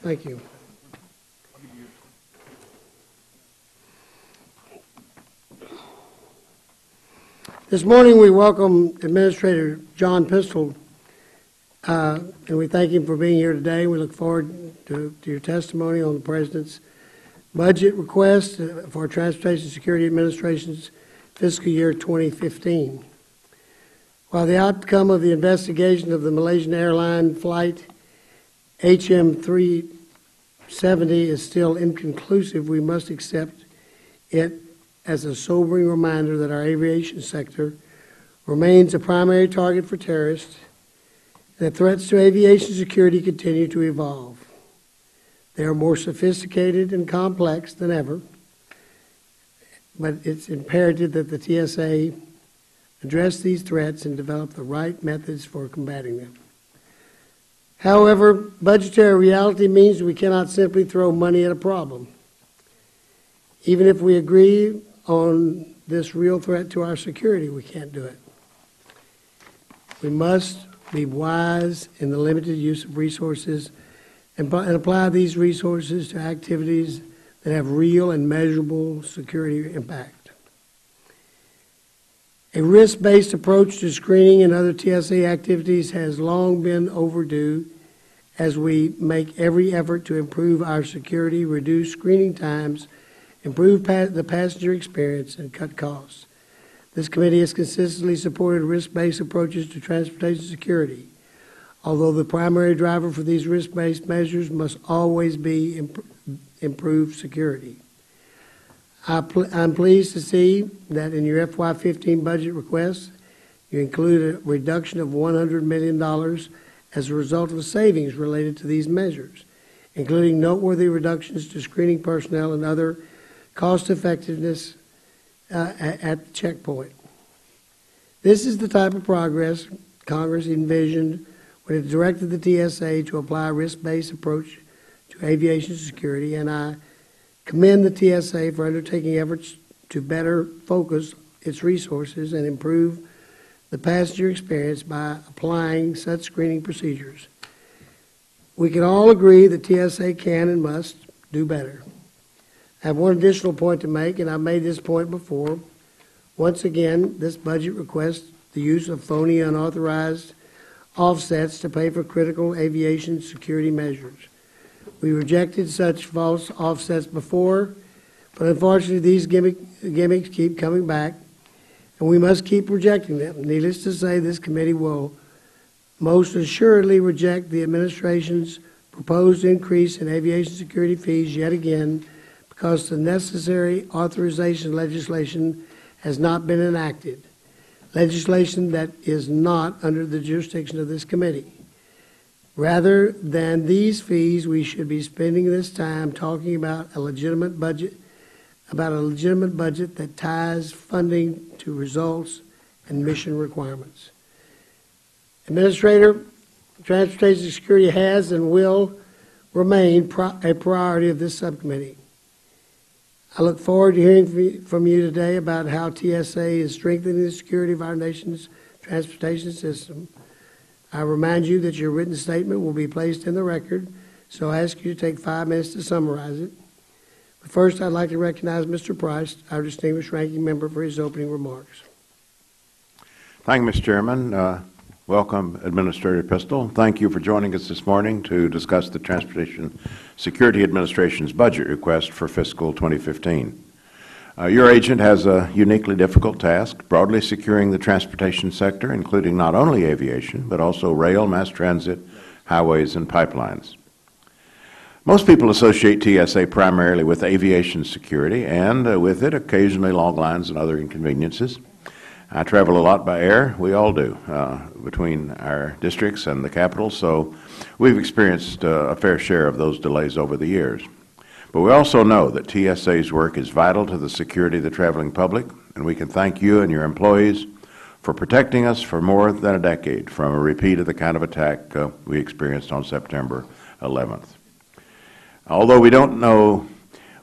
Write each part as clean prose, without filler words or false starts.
Thank you. This morning we welcome Administrator John Pistole, and we thank him for being here today. We look forward to your testimony on the President's budget request for Transportation Security Administration's fiscal year 2015. While the outcome of the investigation of the Malaysian airline flight HM370 is still inconclusive, we must accept it as a sobering reminder that our aviation sector remains a primary target for terrorists, and that threats to aviation security continue to evolve. They are more sophisticated and complex than ever, but it's imperative that the TSA address these threats and develop the right methods for combating them. However, budgetary reality means we cannot simply throw money at a problem. Even if we agree on this real threat to our security, we can't do it. We must be wise in the limited use of resources and apply these resources to activities that have real and measurable security impact. A risk-based approach to screening and other TSA activities has long been overdue as we make every effort to improve our security, reduce screening times, improve the passenger experience, and cut costs. This committee has consistently supported risk-based approaches to transportation security, although the primary driver for these risk-based measures must always be improved security. I'm pleased to see that in your FY15 budget request, you include a reduction of $100 million as a result of savings related to these measures, including noteworthy reductions to screening personnel and other cost-effectiveness at the checkpoint. This is the type of progress Congress envisioned when it directed the TSA to apply a risk-based approach to aviation security, and I commend the TSA for undertaking efforts to better focus its resources and improve the passenger experience by applying such screening procedures. We can all agree that TSA can and must do better. I have one additional point to make, and I've made this point before. Once again, this budget requests the use of phony, unauthorized offsets to pay for critical aviation security measures. We rejected such false offsets before, but unfortunately these gimmicks keep coming back, and we must keep rejecting them. Needless to say, this committee will most assuredly reject the administration's proposed increase in aviation security fees yet again, because the necessary authorization legislation has not been enacted, legislation that is not under the jurisdiction of this committee. Rather than these fees, we should be spending this time talking about a legitimate budget that ties funding to results and mission requirements. Administrator, transportation security has and will remain a priority of this subcommittee. I look forward to hearing from you today about how TSA is strengthening the security of our nation's transportation system. I remind you that your written statement will be placed in the record, so I ask you to take 5 minutes to summarize it. But first, I'd like to recognize Mr. Price, our distinguished ranking member, for his opening remarks. Thank you, Mr. Chairman. Welcome, Administrator Pistole. Thank you for joining us this morning to discuss the Transportation Security Administration's budget request for fiscal 2015. Your agent has a uniquely difficult task, broadly securing the transportation sector, including not only aviation, but also rail, mass transit, highways, and pipelines. Most people associate TSA primarily with aviation security, and with it occasionally log lines and other inconveniences. I travel a lot by air. We all do, between our districts and the capital, so we've experienced a fair share of those delays over the years. But we also know that TSA's work is vital to the security of the traveling public, and we can thank you and your employees for protecting us for more than a decade from a repeat of the kind of attack we experienced on September 11th. Although we don't know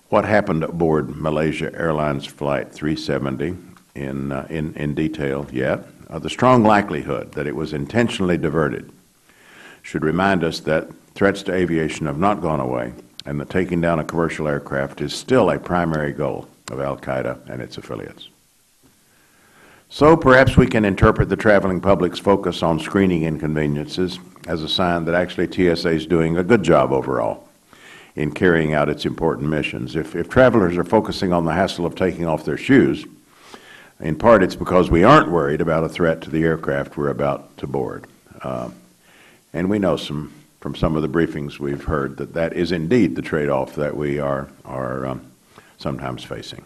what happened aboard Malaysia Airlines Flight 370 in detail yet, the strong likelihood that it was intentionally diverted should remind us that threats to aviation have not gone away, and that taking down a commercial aircraft is still a primary goal of al-Qaeda and its affiliates. So perhaps we can interpret the traveling public's focus on screening inconveniences as a sign that actually TSA is doing a good job overall in carrying out its important missions. If travelers are focusing on the hassle of taking off their shoes, in part it's because we aren't worried about a threat to the aircraft we're about to board. And we know from some of the briefings we've heard that that is indeed the trade-off that we are sometimes facing.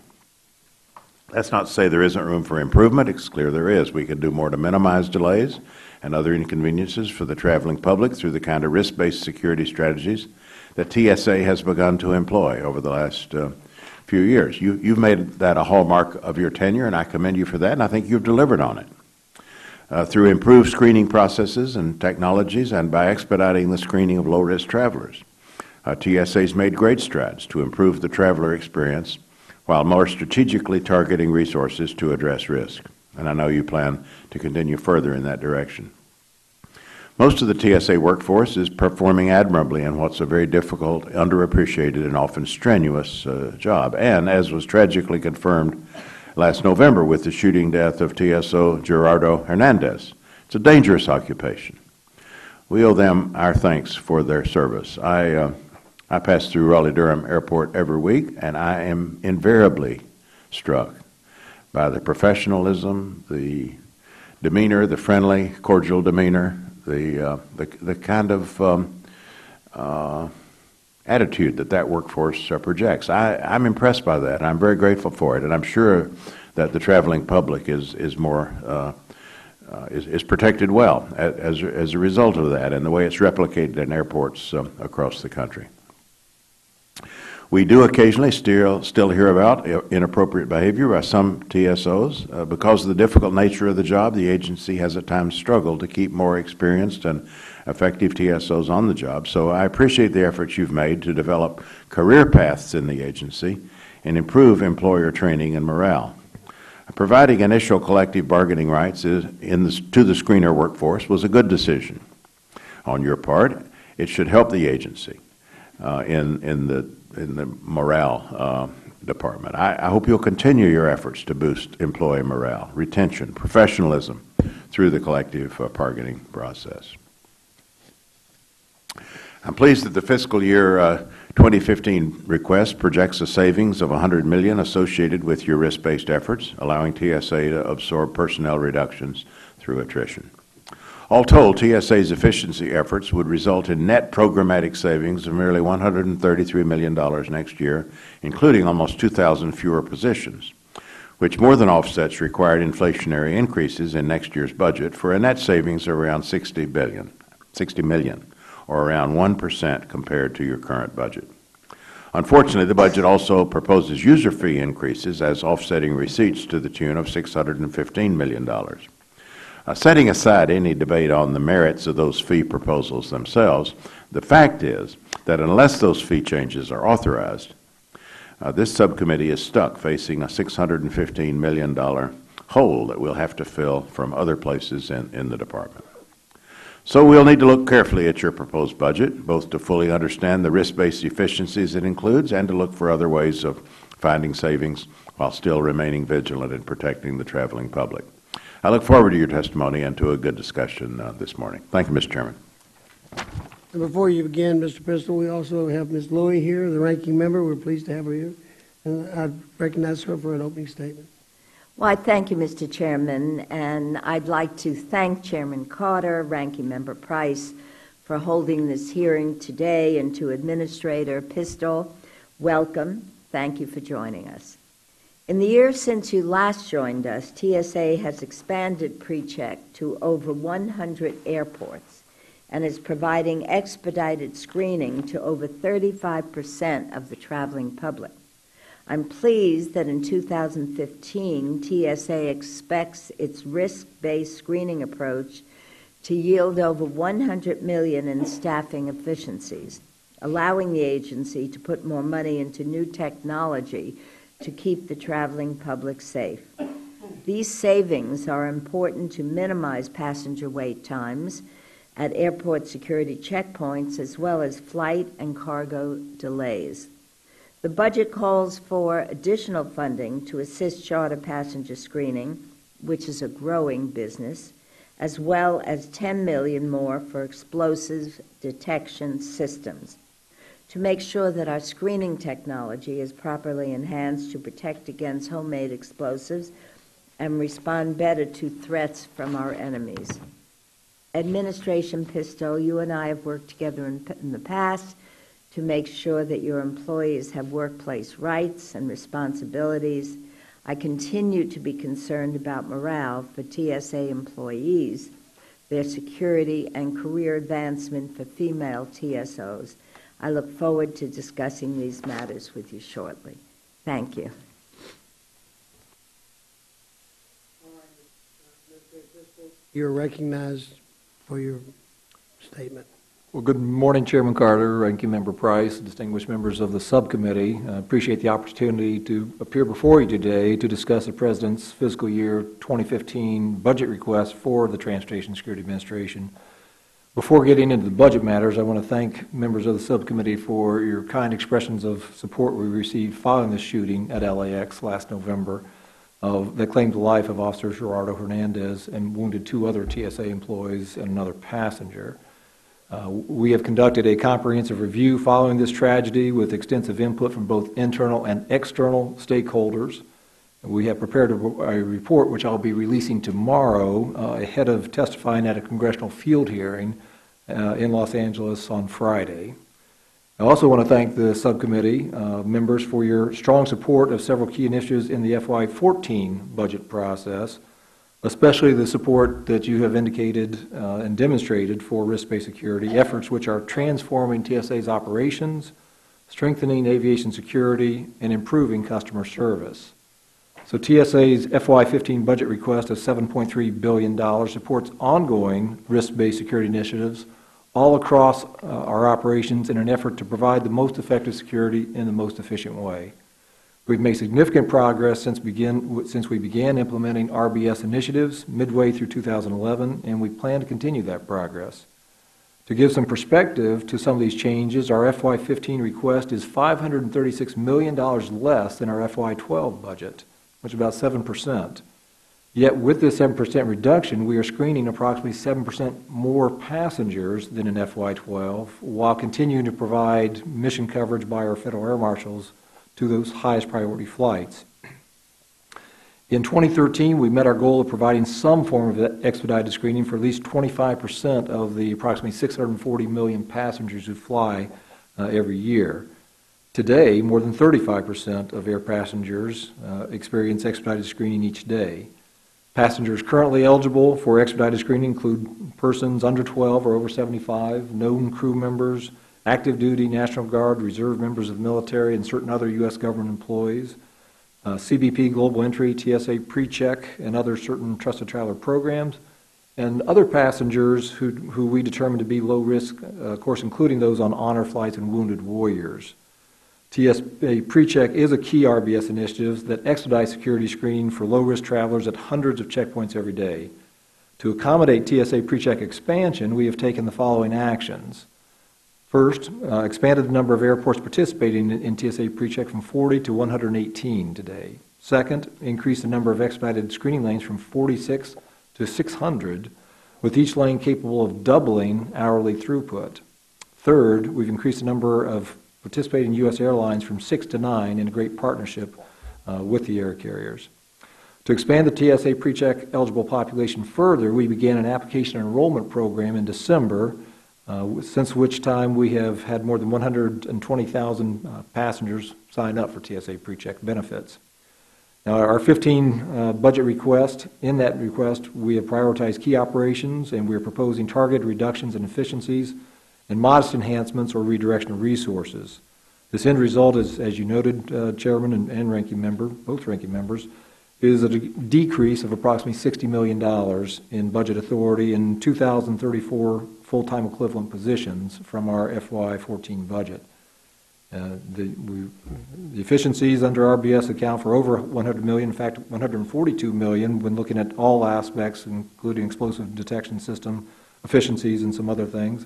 That's not to say there isn't room for improvement. It's clear there is. We can do more to minimize delays and other inconveniences for the traveling public through the kind of risk-based security strategies that TSA has begun to employ over the last few years. You've made that a hallmark of your tenure, and I commend you for that, and I think you've delivered on it. Through improved screening processes and technologies and by expediting the screening of low-risk travelers, TSA has made great strides to improve the traveler experience while more strategically targeting resources to address risk. And I know you plan to continue further in that direction. Most of the TSA workforce is performing admirably in what's a very difficult, underappreciated, and often strenuous job. And as was tragically confirmed last November with the shooting death of TSO Gerardo Hernandez, it's a dangerous occupation. We owe them our thanks for their service. I pass through Raleigh-Durham Airport every week, and I am invariably struck by the professionalism, the demeanor, the friendly, cordial demeanor, the kind of attitude that workforce projects. I'm impressed by that. I'm very grateful for it, and I'm sure that the traveling public is protected well as a result of that and the way it's replicated in airports across the country. We do occasionally still hear about inappropriate behavior by some TSOs. Because of the difficult nature of the job, the agency has at times struggled to keep more experienced and effective TSOs on the job. So I appreciate the efforts you've made to develop career paths in the agency and improve employer training and morale. Providing initial collective bargaining rights to the screener workforce was a good decision on your part. It should help the agency in the morale department. I hope you'll continue your efforts to boost employee morale, retention, professionalism through the collective bargaining process. I'm pleased that the fiscal year 2015 request projects a savings of $100 million associated with your risk-based efforts, allowing TSA to absorb personnel reductions through attrition. All told, TSA's efficiency efforts would result in net programmatic savings of nearly $133 million next year, including almost 2,000 fewer positions, which more than offsets required inflationary increases in next year's budget for a net savings of around $60 million, or around 1% compared to your current budget. Unfortunately, the budget also proposes user fee increases as offsetting receipts to the tune of $615 million. Setting aside any debate on the merits of those fee proposals themselves, the fact is that unless those fee changes are authorized, this subcommittee is stuck facing a $615 million hole that we'll have to fill from other places in the department. So we'll need to look carefully at your proposed budget, both to fully understand the risk-based efficiencies it includes and to look for other ways of finding savings while still remaining vigilant in protecting the traveling public. I look forward to your testimony and to a good discussion this morning. Thank you, Mr. Chairman. And before you begin, Mr. Pistole, we also have Ms. Louie here, the ranking member. We're pleased to have her here. And I recognize her for an opening statement. Well, I thank you, Mr. Chairman, and I'd like to thank Chairman Carter, Ranking Member Price, for holding this hearing today, and to Administrator Pistole, welcome. Thank you for joining us. In the years since you last joined us, TSA has expanded PreCheck to over 100 airports and is providing expedited screening to over 35% of the traveling public. I'm pleased that in 2015, TSA expects its risk-based screening approach to yield over $100 million in staffing efficiencies, allowing the agency to put more money into new technology to keep the traveling public safe. These savings are important to minimize passenger wait times at airport security checkpoints, as well as flight and cargo delays. The budget calls for additional funding to assist charter passenger screening, which is a growing business, as well as $10 million more for explosives detection systems, to make sure that our screening technology is properly enhanced to protect against homemade explosives and respond better to threats from our enemies. Administration Pistole, you and I have worked together in the past to make sure that your employees have workplace rights and responsibilities. I continue to be concerned about morale for TSA employees, their security and career advancement for female TSOs. I look forward to discussing these matters with you shortly. Thank you. You're recognized for your statement. Well, good morning, Chairman Carter, Ranking Member Price, distinguished members of the subcommittee. I appreciate the opportunity to appear before you today to discuss the President's fiscal year 2015 budget request for the Transportation Security Administration. Before getting into the budget matters, I want to thank members of the subcommittee for your kind expressions of support we received following the shooting at LAX last November that claimed the life of Officer Gerardo Hernandez and wounded 2 other TSA employees and another passenger. We have conducted a comprehensive review following this tragedy with extensive input from both internal and external stakeholders. We have prepared a report which I'll be releasing tomorrow ahead of testifying at a congressional field hearing in Los Angeles on Friday. I also want to thank the subcommittee members for your strong support of several key initiatives in the FY14 budget process, especially the support that you have indicated and demonstrated for risk-based security efforts which are transforming TSA's operations, strengthening aviation security, and improving customer service. So TSA's FY15 budget request of $7.3 billion supports ongoing risk-based security initiatives all across our operations in an effort to provide the most effective security in the most efficient way. We've made significant progress since we began implementing RBS initiatives midway through 2011, and we plan to continue that progress. To give some perspective to some of these changes, our FY15 request is $536 million less than our FY12 budget, which is about 7%. Yet with this 7% reduction, we are screening approximately 7% more passengers than in FY12, while continuing to provide mission coverage by our federal air marshals to those highest priority flights. In 2013, we met our goal of providing some form of expedited screening for at least 25% of the approximately 640 million passengers who fly every year. Today, more than 35% of air passengers experience expedited screening each day. Passengers currently eligible for expedited screening include persons under 12 or over 75, known crew members, active duty, National Guard, reserve members of the military, and certain other U.S. government employees, CBP Global Entry, TSA PreCheck, and other certain trusted traveler programs, and other passengers who we determine to be low risk, of course, including those on honor flights and wounded warriors. TSA PreCheck is a key RBS initiative that expedites security screening for low-risk travelers at hundreds of checkpoints every day. To accommodate TSA PreCheck expansion, we have taken the following actions. First, expanded the number of airports participating in TSA PreCheck from 40 to 118 today. Second, increased the number of expedited screening lanes from 46 to 600, with each lane capable of doubling hourly throughput. Third, we've increased the number of participating U.S. airlines from 6 to 9 in a great partnership with the air carriers. To expand the TSA PreCheck eligible population further, we began an application enrollment program in December, since which time we have had more than 120,000 passengers sign up for TSA PreCheck benefits. Now, our 15 budget request, in that request, we have prioritized key operations, and we are proposing targeted reductions in efficiencies and modest enhancements or redirection of resources. This end result is, as you noted, Chairman and Ranking Member, both Ranking Members, is a decrease of approximately $60 million in budget authority and 2,034 full-time equivalent positions from our FY14 budget. The efficiencies under RBS account for over $100 million, in fact $142 million when looking at all aspects, including explosive detection system, efficiencies and some other things.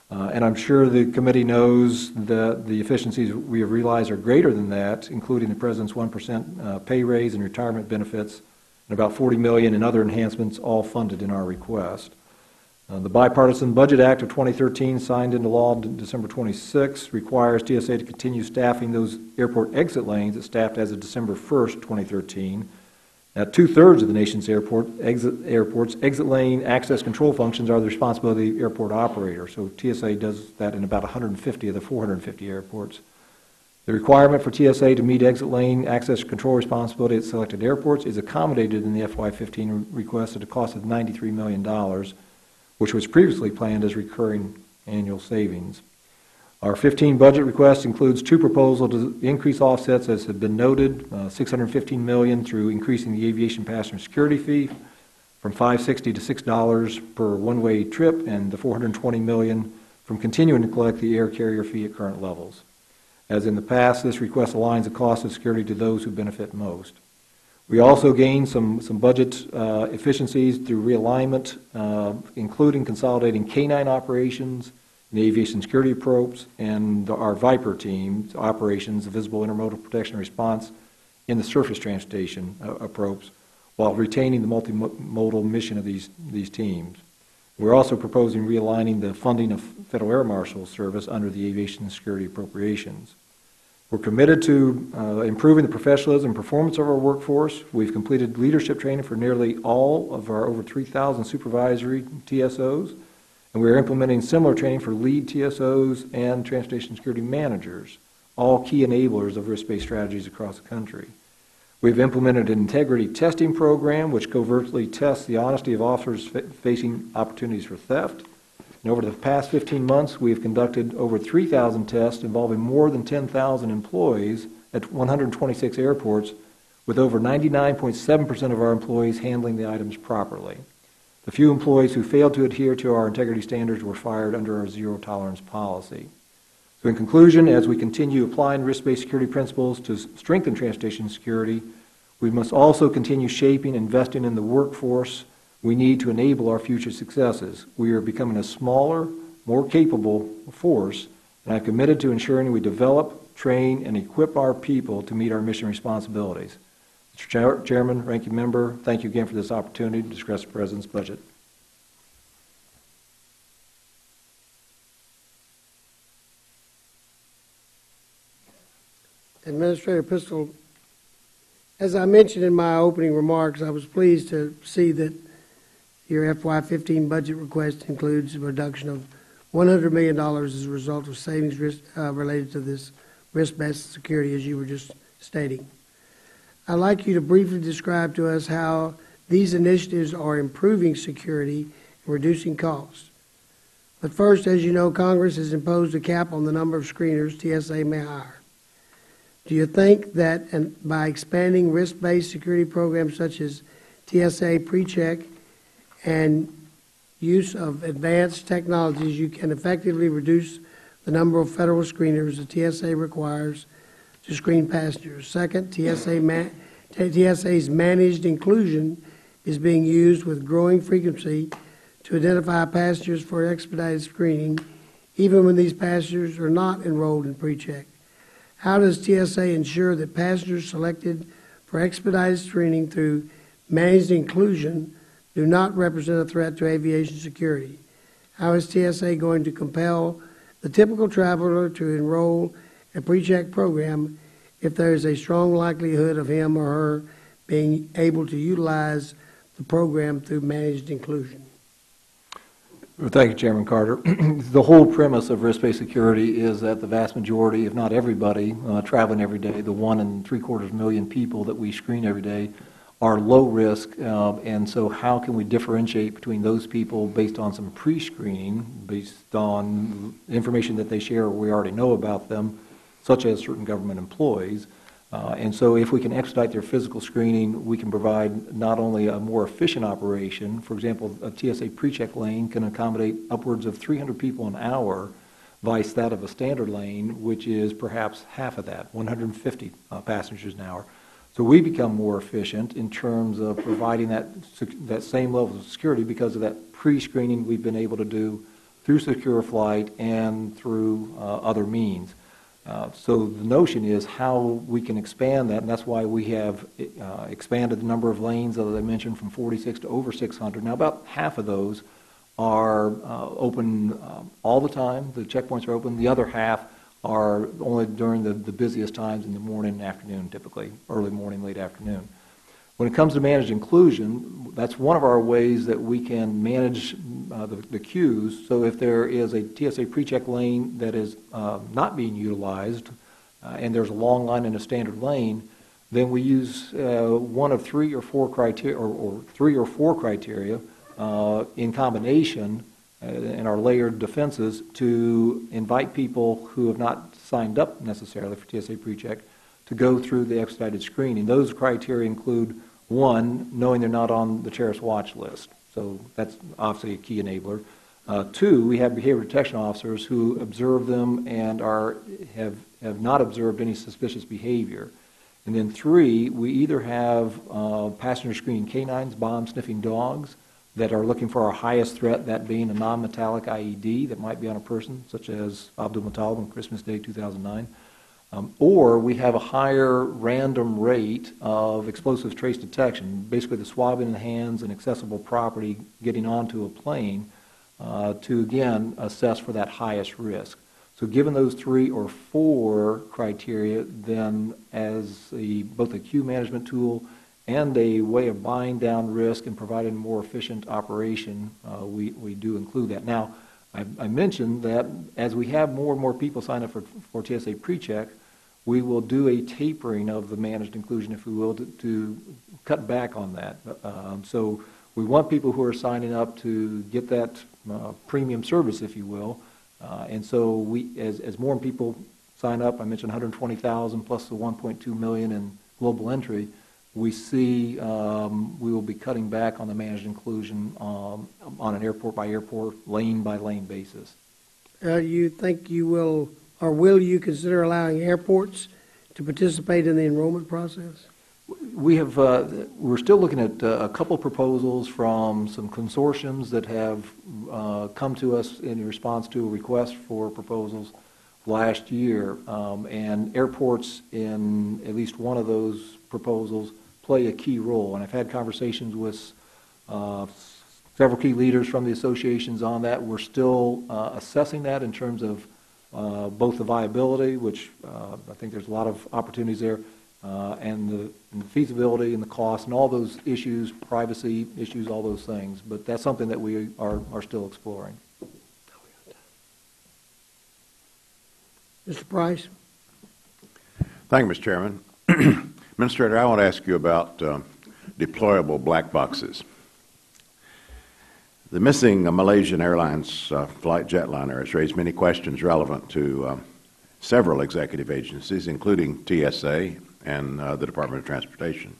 And I'm sure the committee knows that the efficiencies we have realized are greater than that, including the President's 1% pay raise and retirement benefits, and about $40 million in other enhancements, all funded in our request. The Bipartisan Budget Act of 2013, signed into law December 26, requires TSA to continue staffing those airport exit lanes that staffed as of December 1st, 2013. At 2/3 of the nation's airports, exit lane access control functions are the responsibility of the airport operator. So TSA does that in about 150 of the 450 airports. The requirement for TSA to meet exit lane access control responsibility at selected airports is accommodated in the FY15 request at a cost of $93 million, which was previously planned as recurring annual savings. Our 15 budget request includes two proposals to increase offsets, as had been noted, $615 million through increasing the aviation passenger security fee from $5.60 to $6 per one-way trip, and the $420 million from continuing to collect the air carrier fee at current levels. As in the past, this request aligns the cost of security to those who benefit most. We also gained some budget efficiencies through realignment, including consolidating K-9 operations, the aviation security approach, and our Viper team operations, the visible intermodal protection response, in the surface transportation approach, while retaining the multimodal mission of these teams. We're also proposing realigning the funding of Federal Air Marshal Service under the aviation security appropriations. We're committed to improving the professionalism and performance of our workforce. We've completed leadership training for nearly all of our over 3,000 supervisory TSOs, and we are implementing similar training for lead TSOs and transportation security managers, all key enablers of risk-based strategies across the country. We've implemented an integrity testing program which covertly tests the honesty of officers facing opportunities for theft. And over the past 15 months, we have conducted over 3,000 tests involving more than 10,000 employees at 126 airports, with over 99.7% of our employees handling the items properly. The few employees who failed to adhere to our integrity standards were fired under our zero-tolerance policy. So in conclusion, as we continue applying risk-based security principles to strengthen transportation security, we must also continue shaping and investing in the workforce we need to enable our future successes. We are becoming a smaller, more capable force, and I'm committed to ensuring we develop, train, and equip our people to meet our mission responsibilities. Mr. Chairman, Ranking Member, thank you again for this opportunity to discuss the President's budget. Administrator Pistole, as I mentioned in my opening remarks, I was pleased to see that your FY15 budget request includes a reduction of $100 million as a result of savings related to this risk-based security, as you were just stating. I'd like you to briefly describe to us how these initiatives are improving security and reducing costs. But first, as you know, Congress has imposed a cap on the number of screeners TSA may hire. Do you think that by expanding risk-based security programs such as TSA PreCheck and use of advanced technologies, you can effectively reduce the number of federal screeners the TSA requires to screen passengers? Second, TSA's managed inclusion is being used with growing frequency to identify passengers for expedited screening, even when these passengers are not enrolled in PreCheck. How does TSA ensure that passengers selected for expedited screening through managed inclusion do not represent a threat to aviation security? How is TSA going to compel the typical traveler to enroll in a PreCheck program if there is a strong likelihood of him or her being able to utilize the program through managed inclusion? Well, thank you, Chairman Carter. The whole premise of risk-based security is that the vast majority, if not everybody, traveling every day, the 1 3/4 million people that we screen every day, are low risk, and so how can we differentiate between those people based on some pre-screening, based on information that they share or we already know about them, such as certain government employees. And so if we can expedite their physical screening, we can provide not only a more efficient operation. For example, a TSA PreCheck lane can accommodate upwards of 300 people an hour, vice that of a standard lane, which is perhaps half of that, 150 passengers an hour. So we become more efficient in terms of providing that same level of security because of that pre-screening we've been able to do through Secure Flight and through other means. So the notion is how we can expand that, and that's why we have expanded the number of lanes, as I mentioned, from 46 to over 600. Now, about half of those are open all the time. The checkpoints are open. The other half are only during the busiest times in the morning and afternoon, typically early morning, late afternoon. When it comes to managed inclusion, that's one of our ways that we can manage the queues. So if there is a TSA pre-check lane that is not being utilized, and there's a long line in a standard lane, then we use one of three or four criteria, or three or four criteria in combination in our layered defenses to invite people who have not signed up necessarily for TSA pre-check to go through the expedited screening. Those criteria include, one, knowing they're not on the terrorist watch list. So that's obviously a key enabler. Two, we have behavior detection officers who observe them and have not observed any suspicious behavior. And then three, we either have passenger screening canines, bomb-sniffing dogs, that are looking for our highest threat, that being a non-metallic IED that might be on a person, such as Abdul Muttalib on Christmas Day 2009. Or we have a higher random rate of explosive trace detection, basically the swabbing in the hands and accessible property getting onto a plane to, again, assess for that highest risk. So given those three or four criteria, then as both a queue management tool and a way of buying down risk and providing a more efficient operation, we do include that. Now, I mentioned that as we have more and more people sign up for TSA PreCheck, we will do a tapering of the managed inclusion, if we will, to cut back on that. So we want people who are signing up to get that premium service, if you will. And so we, as more people sign up, I mentioned 120,000 plus the 1.2 million in global entry, we see we will be cutting back on the managed inclusion on an airport-by-airport, lane-by-lane basis. You think you will, or will you consider allowing airports to participate in the enrollment process? We have. We're still looking at a couple proposals from some consortiums that have come to us in response to a request for proposals last year, and airports in at least one of those proposals play a key role. And I've had conversations with several key leaders from the associations on that. We're still assessing that in terms of both the viability, which I think there's a lot of opportunities there, and the feasibility and the cost and all those issues, privacy issues, all those things. But that's something that we are still exploring. Mr. Price. Thank you, Mr. Chairman. Administrator, I want to ask you about deployable black boxes. The missing Malaysian Airlines flight jetliner has raised many questions relevant to several executive agencies, including TSA and the Department of Transportation.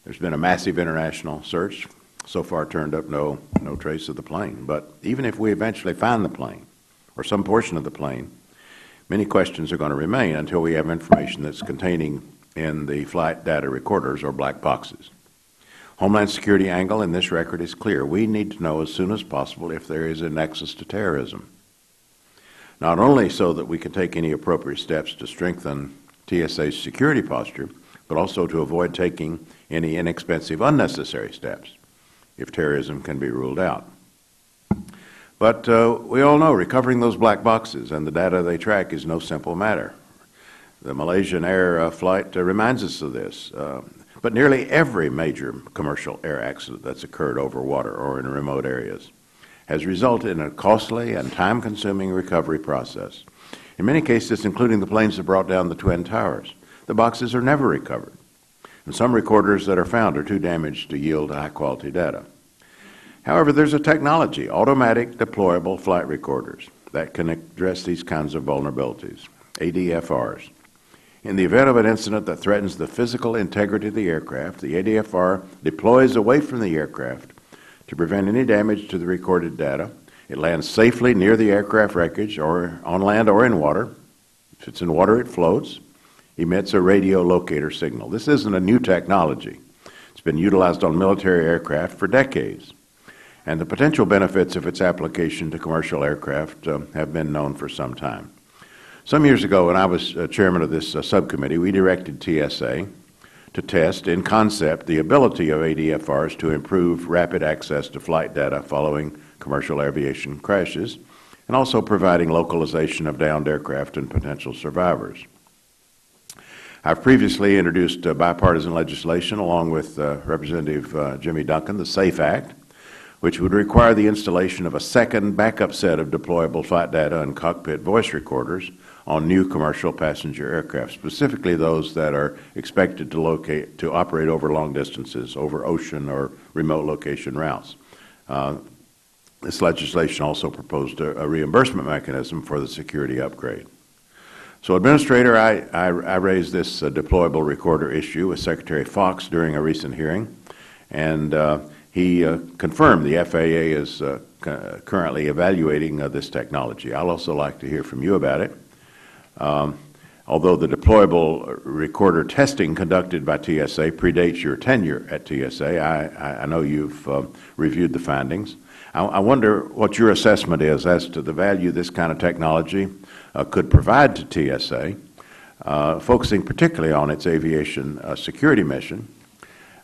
There's been a massive international search. So far turned up no trace of the plane. But even if we eventually find the plane, or some portion of the plane, many questions are going to remain until we have information that's containing in the flight data recorders or black boxes. Homeland Security angle in this record is clear. We need to know as soon as possible if there is a nexus to terrorism. Not only so that we can take any appropriate steps to strengthen TSA's security posture, but also to avoid taking any inexpensive, unnecessary steps if terrorism can be ruled out. But we all know recovering those black boxes and the data they track is no simple matter. The Malaysian Air flight reminds us of this. But nearly every major commercial air accident that's occurred over water or in remote areas has resulted in a costly and time-consuming recovery process. In many cases, including the planes that brought down the Twin Towers, the boxes are never recovered. And some recorders that are found are too damaged to yield high-quality data. However, there's a technology, automatic deployable flight recorders, that can address these kinds of vulnerabilities, ADFRs. In the event of an incident that threatens the physical integrity of the aircraft, the ADFR deploys away from the aircraft to prevent any damage to the recorded data. It lands safely near the aircraft wreckage or on land or in water. If it's in water, it floats. emits a radio locator signal. This isn't a new technology. It's been utilized on military aircraft for decades, and the potential benefits of its application to commercial aircraft have been known for some time. Some years ago, when I was chairman of this subcommittee, we directed TSA to test in concept the ability of ADFRs to improve rapid access to flight data following commercial aviation crashes, and also providing localization of downed aircraft and potential survivors. I've previously introduced bipartisan legislation along with Representative Jimmy Duncan, the SAFE Act, which would require the installation of a second backup set of deployable flight data and cockpit voice recorders on new commercial passenger aircraft, specifically those that are expected to operate over long distances, over ocean or remote location routes. This legislation also proposed a reimbursement mechanism for the security upgrade. So, Administrator, I raised this deployable recorder issue with Secretary Fox during a recent hearing, and he confirmed the FAA is currently evaluating this technology. I'd also like to hear from you about it. Although the deployable recorder testing conducted by TSA predates your tenure at TSA, I know you've reviewed the findings. I wonder what your assessment is as to the value this kind of technology could provide to TSA, focusing particularly on its aviation security mission.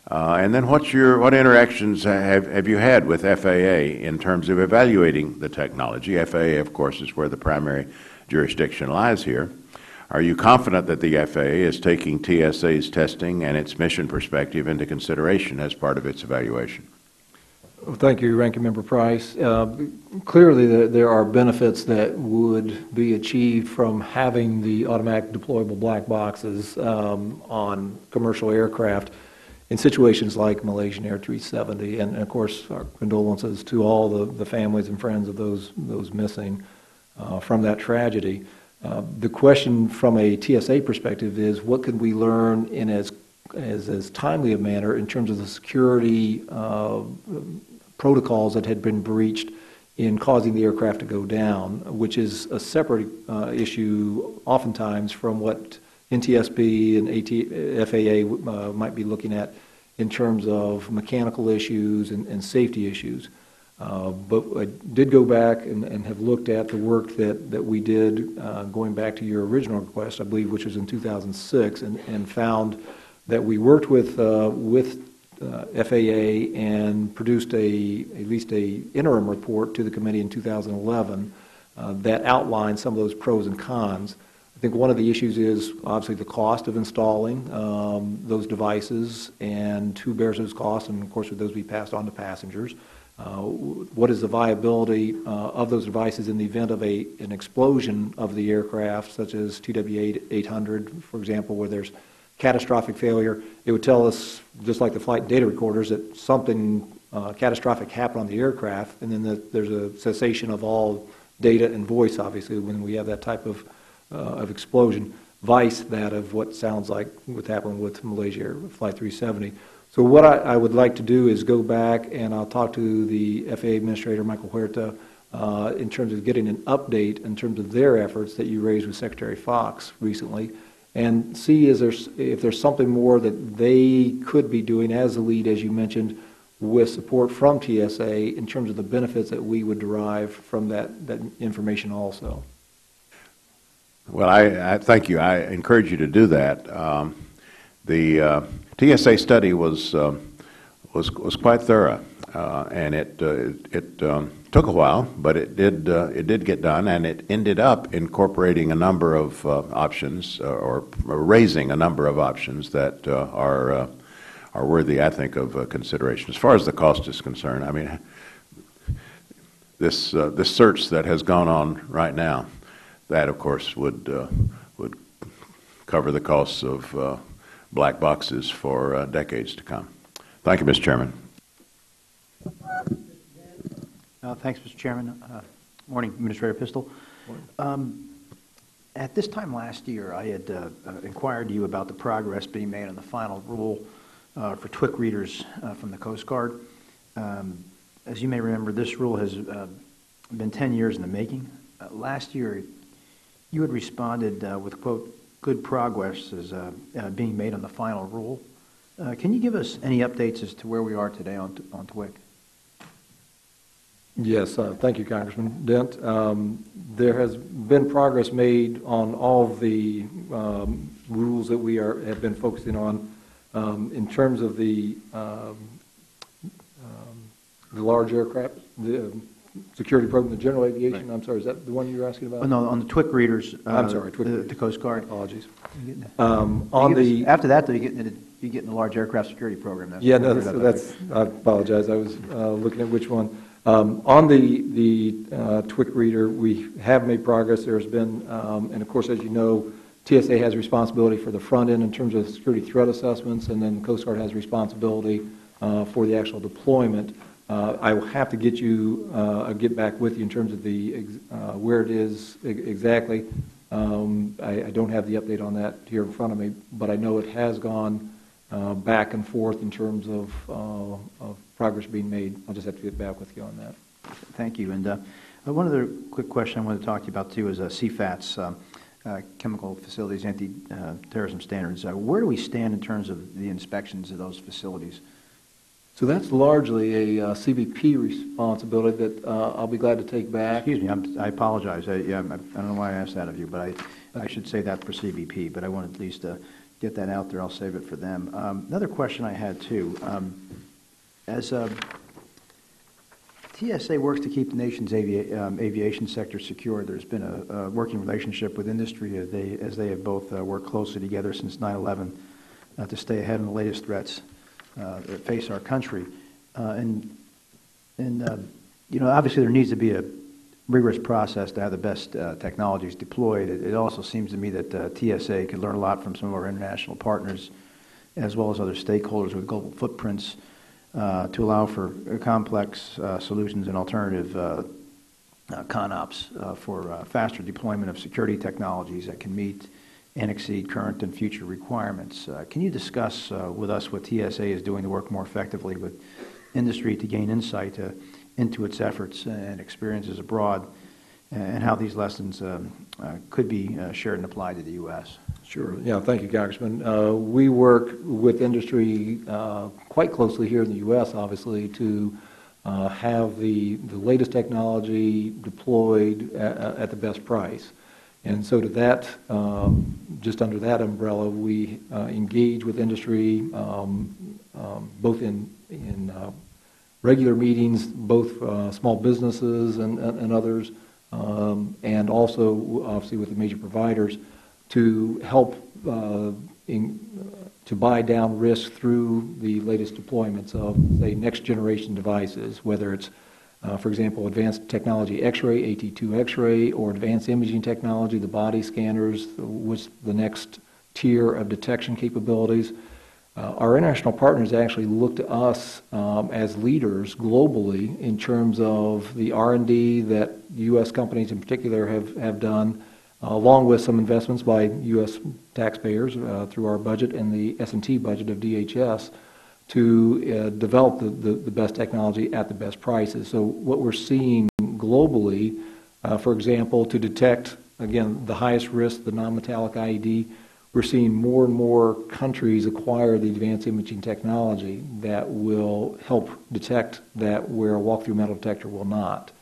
And then what interactions have you had with FAA in terms of evaluating the technology? FAA, of course, is where the primary jurisdiction lies here. Are you confident that the FAA is taking TSA's testing and its mission perspective into consideration as part of its evaluation? Well, thank you, Ranking Member Price. Clearly, there are benefits that would be achieved from having the automatic deployable black boxes on commercial aircraft in situations like Malaysian Air 370, and of course, our condolences to all the families and friends of those missing from that tragedy. The question from a TSA perspective is, what could we learn in as timely a manner in terms of the security protocols that had been breached in causing the aircraft to go down, which is a separate issue oftentimes from what NTSB and FAA might be looking at in terms of mechanical issues and safety issues. But I did go back and have looked at the work that we did going back to your original request, I believe, which was in 2006, and found that we worked with FAA and produced at least a interim report to the committee in 2011 that outlined some of those pros and cons. I think one of the issues is obviously the cost of installing those devices and who bears those costs, and of course would those be passed on to passengers. What is the viability of those devices in the event of an explosion of the aircraft, such as TW-800, for example, where there's catastrophic failure? It would tell us, just like the flight data recorders, that something catastrophic happened on the aircraft, and then there's a cessation of all data and voice, obviously, when we have that type of explosion, vice that of what sounds like what happened with Malaysia Air Flight 370. So what I would like to do is go back and I'll talk to the FAA Administrator, Michael Huerta, in terms of getting an update in terms of their efforts that you raised with Secretary Fox recently, and see if there's something more that they could be doing as a lead, as you mentioned, with support from TSA in terms of the benefits that we would derive from that information also. Well, I thank you. I encourage you to do that. The TSA study was quite thorough, and it took a while, but it did get done, and it ended up incorporating a number of options, or raising a number of options that are worthy, I think, of consideration. As far as the cost is concerned, I mean, this search that has gone on right now, that of course would cover the costs of black boxes for decades to come. Thank you, Mr. Chairman. Thanks, Mr. Chairman. Morning, Administrator Pistole. At this time last year, I had inquired to you about the progress being made on the final rule for TWIC readers from the Coast Guard. As you may remember, this rule has been 10 years in the making. Last year, you had responded with, quote, good progress is being made on the final rule. Can you give us any updates as to where we are today on TWIC? Yes, thank you, Congressman Dent. There has been progress made on all of the rules that we have been focusing on. In terms of the large aircraft, the security program, the general aviation, right. I'm sorry, is that the one you're asking about? Oh, no, on the TWIC readers. I'm sorry, TWIC the Coast Guard. Apologies. After that, though, you get in the large aircraft security program. That's I apologize. I was looking at which one. On the TWIC reader, we have made progress. There's been, and of course, as you know, TSA has responsibility for the front end in terms of security threat assessments, and then the Coast Guard has responsibility for the actual deployment. I will have to get back with you in terms of the where it is exactly. I don't have the update on that here in front of me, but I know it has gone back and forth in terms of progress being made. I'll just have to get back with you on that. Thank you. And one other quick question I wanted to talk to you about too is CFATS, chemical facilities, anti-terrorism standards. Where do we stand in terms of the inspections of those facilities? So that's largely a CBP responsibility that I'll be glad to take back. Excuse me, I apologize. I don't know why I asked that of you, but I should say that for CBP, but I wanted at least to get that out there. I'll save it for them. Another question I had too, as TSA works to keep the nation's aviation sector secure, there's been a working relationship with industry as they have both worked closely together since 9/11 to stay ahead of the latest threats that face our country. Obviously there needs to be a rigorous process to have the best technologies deployed. It also seems to me that TSA could learn a lot from some of our international partners as well as other stakeholders with global footprints to allow for complex solutions and alternative CONOPS for faster deployment of security technologies that can meet and exceed current and future requirements. Can you discuss with us what TSA is doing to work more effectively with industry to gain insight into its efforts and experiences abroad, and how these lessons could be shared and applied to the U.S.? Sure. Yeah, thank you, Congressman. We work with industry quite closely here in the U.S., obviously, to have the latest technology deployed at the best price. And so to that, just under that umbrella, we engage with industry both in regular meetings, both small businesses and others, and also obviously with the major providers to help to buy down risk through the latest deployments of, say, next generation devices, whether it's for example, advanced technology X-ray, AT2 X-ray, or advanced imaging technology, the body scanners, with the next tier of detection capabilities. Our international partners actually look to us as leaders globally in terms of the R&D that U.S. companies in particular have done, along with some investments by U.S. taxpayers through our budget and the S&T budget of DHS, to develop the best technology at the best prices. So what we're seeing globally, for example, to detect, again, the highest risk, the non-metallic IED, we're seeing more and more countries acquire the advanced imaging technology that will help detect that where a walk-through metal detector will not.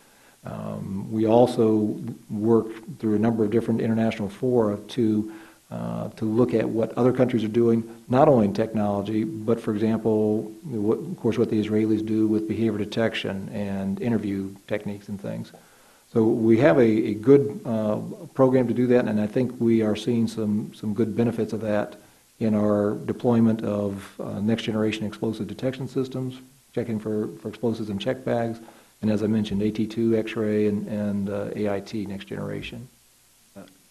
We also work through a number of different international fora to look at what other countries are doing, not only in technology, but, for example, of course, what the Israelis do with behavior detection and interview techniques and things. So we have a good program to do that, and I think we are seeing some good benefits of that in our deployment of next-generation explosive detection systems, checking for explosives in check bags, and as I mentioned, AT2 X-ray and AIT next generation.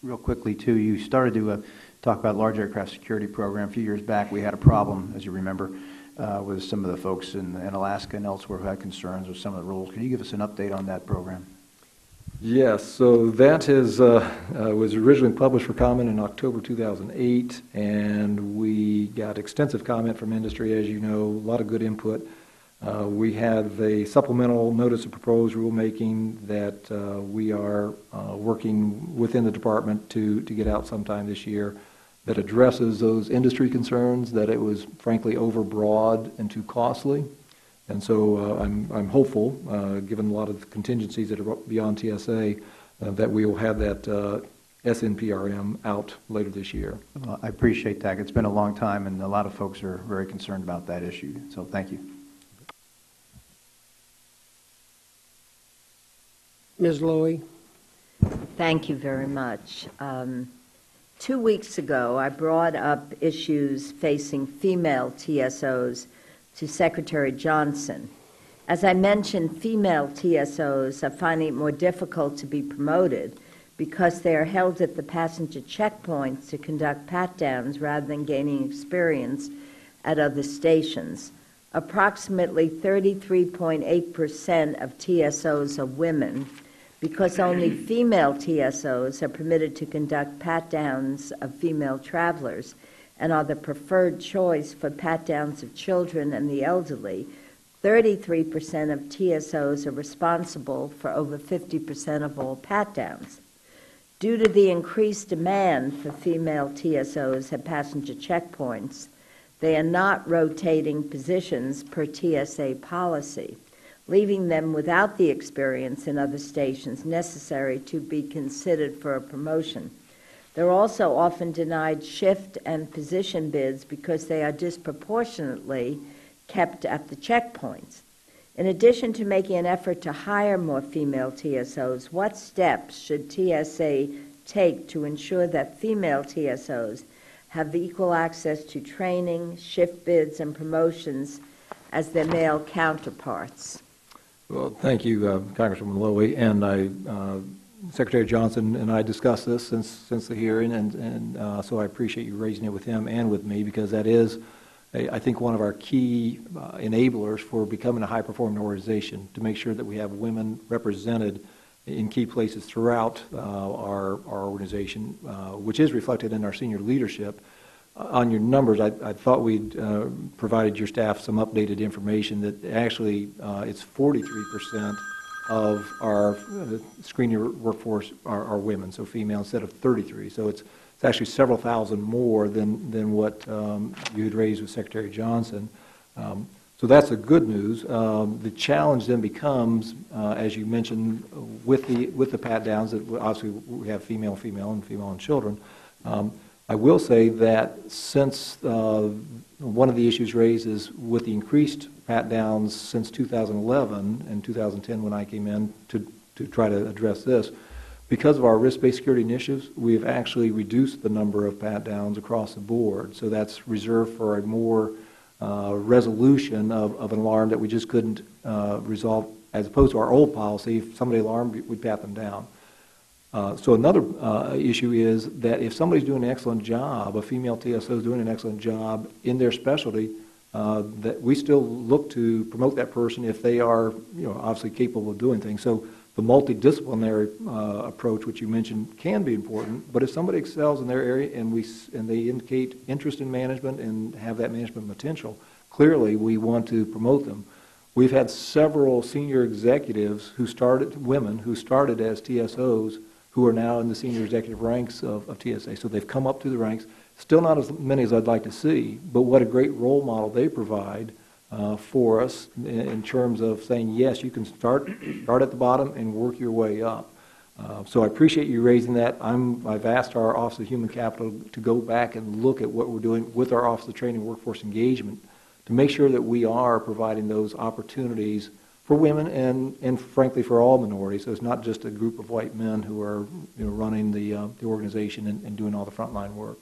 Real quickly, too, you started to talk about large aircraft security program. A few years back, we had a problem, as you remember, with some of the folks in Alaska and elsewhere who had concerns with some of the rules. Can you give us an update on that program? Yes, so that was originally published for comment in October 2008, and we got extensive comment from industry, as you know, a lot of good input. We have a supplemental notice of proposed rulemaking that we are working within the department to get out sometime this year. that addresses those industry concerns, that it was frankly overbroad and too costly. And so I'm hopeful, given a lot of the contingencies that are beyond TSA, that we will have that SNPRM out later this year. Well, I appreciate that. It's been a long time, and a lot of folks are very concerned about that issue. So thank you. Ms. Lowy? Thank you very much. 2 weeks ago, I brought up issues facing female TSOs to Secretary Johnson. As I mentioned, female TSOs are finding it more difficult to be promoted because they are held at the passenger checkpoints to conduct pat-downs rather than gaining experience at other stations. Approximately 33.8% of TSOs are women, because only female TSOs are permitted to conduct pat-downs of female travelers and are the preferred choice for pat-downs of children and the elderly. 33% of TSOs are responsible for over 50% of all pat-downs. Due to the increased demand for female TSOs at passenger checkpoints, they are not rotating positions per TSA policy, leaving them without the experience in other stations necessary to be considered for a promotion. They're also often denied shift and position bids because they are disproportionately kept at the checkpoints. In addition to making an effort to hire more female TSOs, what steps should TSA take to ensure that female TSOs have equal access to training, shift bids, and promotions as their male counterparts? Well, thank you, Congresswoman Lowy, and Secretary Johnson and I discussed this since the hearing, and so I appreciate you raising it with him and with me, because that is, I think, one of our key enablers for becoming a high-performing organization, to make sure that we have women represented in key places throughout our organization, which is reflected in our senior leadership. On your numbers, I thought we'd provided your staff some updated information that actually it's 43% of our screening workforce are women, so female, instead of 33. So it's actually several thousand more than what you had raised with Secretary Johnson. So that's the good news. The challenge then becomes, as you mentioned, with the pat downs, that obviously we have female, and children. I will say that since one of the issues raised is with the increased pat downs since 2011 and 2010 when I came in to try to address this, because of our risk-based security initiatives, we have actually reduced the number of pat downs across the board. So that's reserved for a more resolution of an alarm that we just couldn't resolve, as opposed to our old policy. If somebody alarmed, we'd pat them down. So another issue is that if somebody's doing an excellent job, a female TSO is doing an excellent job in their specialty, that we still look to promote that person if they are, obviously capable of doing things. So the multidisciplinary approach, which you mentioned, can be important. But if somebody excels in their area and they indicate interest in management and have that management potential, clearly we want to promote them. We've had several senior executives women who started as TSOs, who are now in the senior executive ranks of TSA. So they've come up through the ranks. Still not as many as I'd like to see, but what a great role model they provide for us in terms of saying, yes, you can start at the bottom and work your way up. So I appreciate you raising that. I've asked our Office of Human Capital to go back and look at what we're doing with our Office of Training and Workforce Engagement to make sure that we are providing those opportunities for women and frankly for all minorities. So it's not just a group of white men who are running the organization and doing all the frontline work.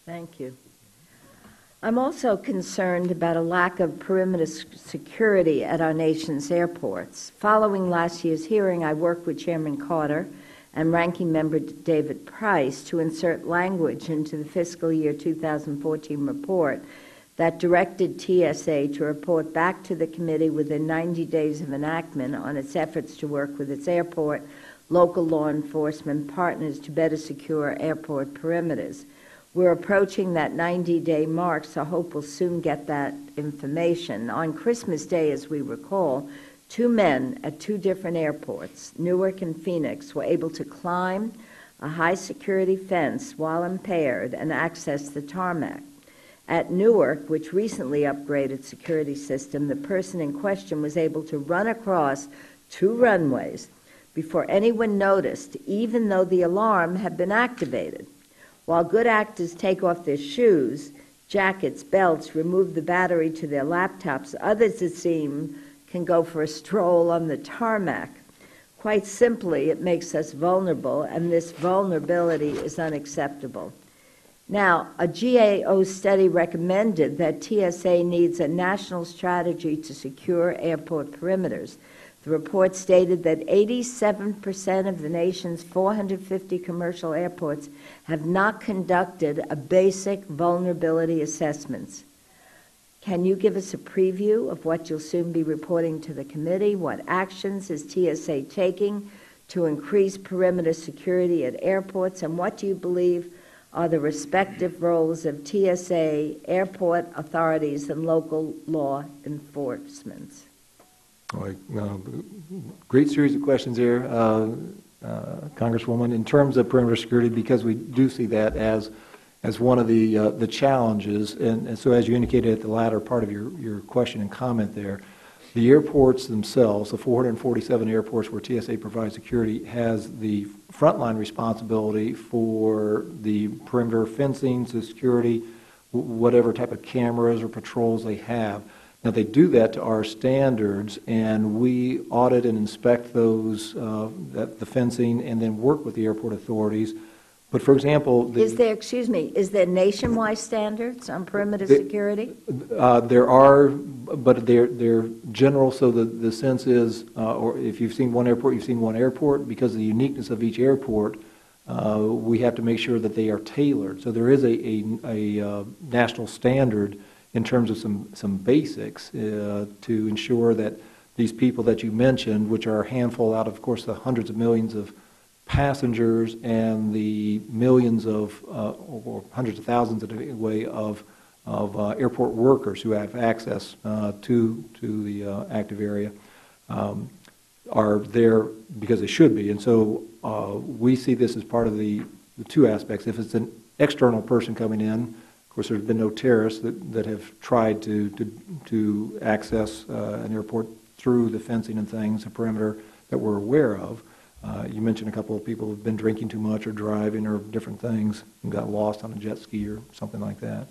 Thank you. I'm also concerned about a lack of perimeter security at our nation's airports. Following last year's hearing, I worked with Chairman Carter and Ranking Member David Price to insert language into the fiscal year 2014 report that directed TSA to report back to the committee within 90 days of enactment on its efforts to work with its airport, local law enforcement partners to better secure airport perimeters. We're approaching that 90-day mark, so I hope we'll soon get that information. On Christmas Day, as we recall, 2 men at 2 different airports, Newark and Phoenix, were able to climb a high-security fence while impaired and access the tarmac. At Newark, which recently upgraded security system, the person in question was able to run across 2 runways before anyone noticed, even though the alarm had been activated. While good actors take off their shoes, jackets, belts, remove the battery to their laptops, others, it seems, can go for a stroll on the tarmac. Quite simply, it makes us vulnerable, and this vulnerability is unacceptable. Now, a GAO study recommended that TSA needs a national strategy to secure airport perimeters. The report stated that 87% of the nation's 450 commercial airports have not conducted a basic vulnerability assessments. Can you give us a preview of what you'll soon be reporting to the committee? What actions is TSA taking to increase perimeter security at airports, and what do you believe are the respective roles of TSA, airport authorities, and local law enforcement? Great series of questions there, Congresswoman. In terms of perimeter security, because we do see that as one of the challenges, and so as you indicated at the latter part of your question and comment there, the airports themselves, the 447 airports where TSA provides security, has the frontline responsibility for the perimeter fencing, the security, whatever type of cameras or patrols they have. Now, they do that to our standards, and we audit and inspect those, the fencing, and then work with the airport authorities. But, for example... Is there nationwide standards on perimeter security? There are, but they're general, so the sense is, or if you've seen one airport, you've seen one airport. Because of the uniqueness of each airport, we have to make sure that they are tailored. So there is a national standard in terms of some basics to ensure that these people that you mentioned, which are a handful out of course, the hundreds of millions of passengers and the millions of, or hundreds of thousands anyway, of airport workers who have access to the active area, are there because they should be. And so we see this as part of the 2 aspects. If it's an external person coming in, of course, there's been no terrorists that have tried to access an airport through the fencing and things, a perimeter that we're aware of. You mentioned a couple of people who have been drinking too much or driving or different things and got lost on a jet ski or something like that.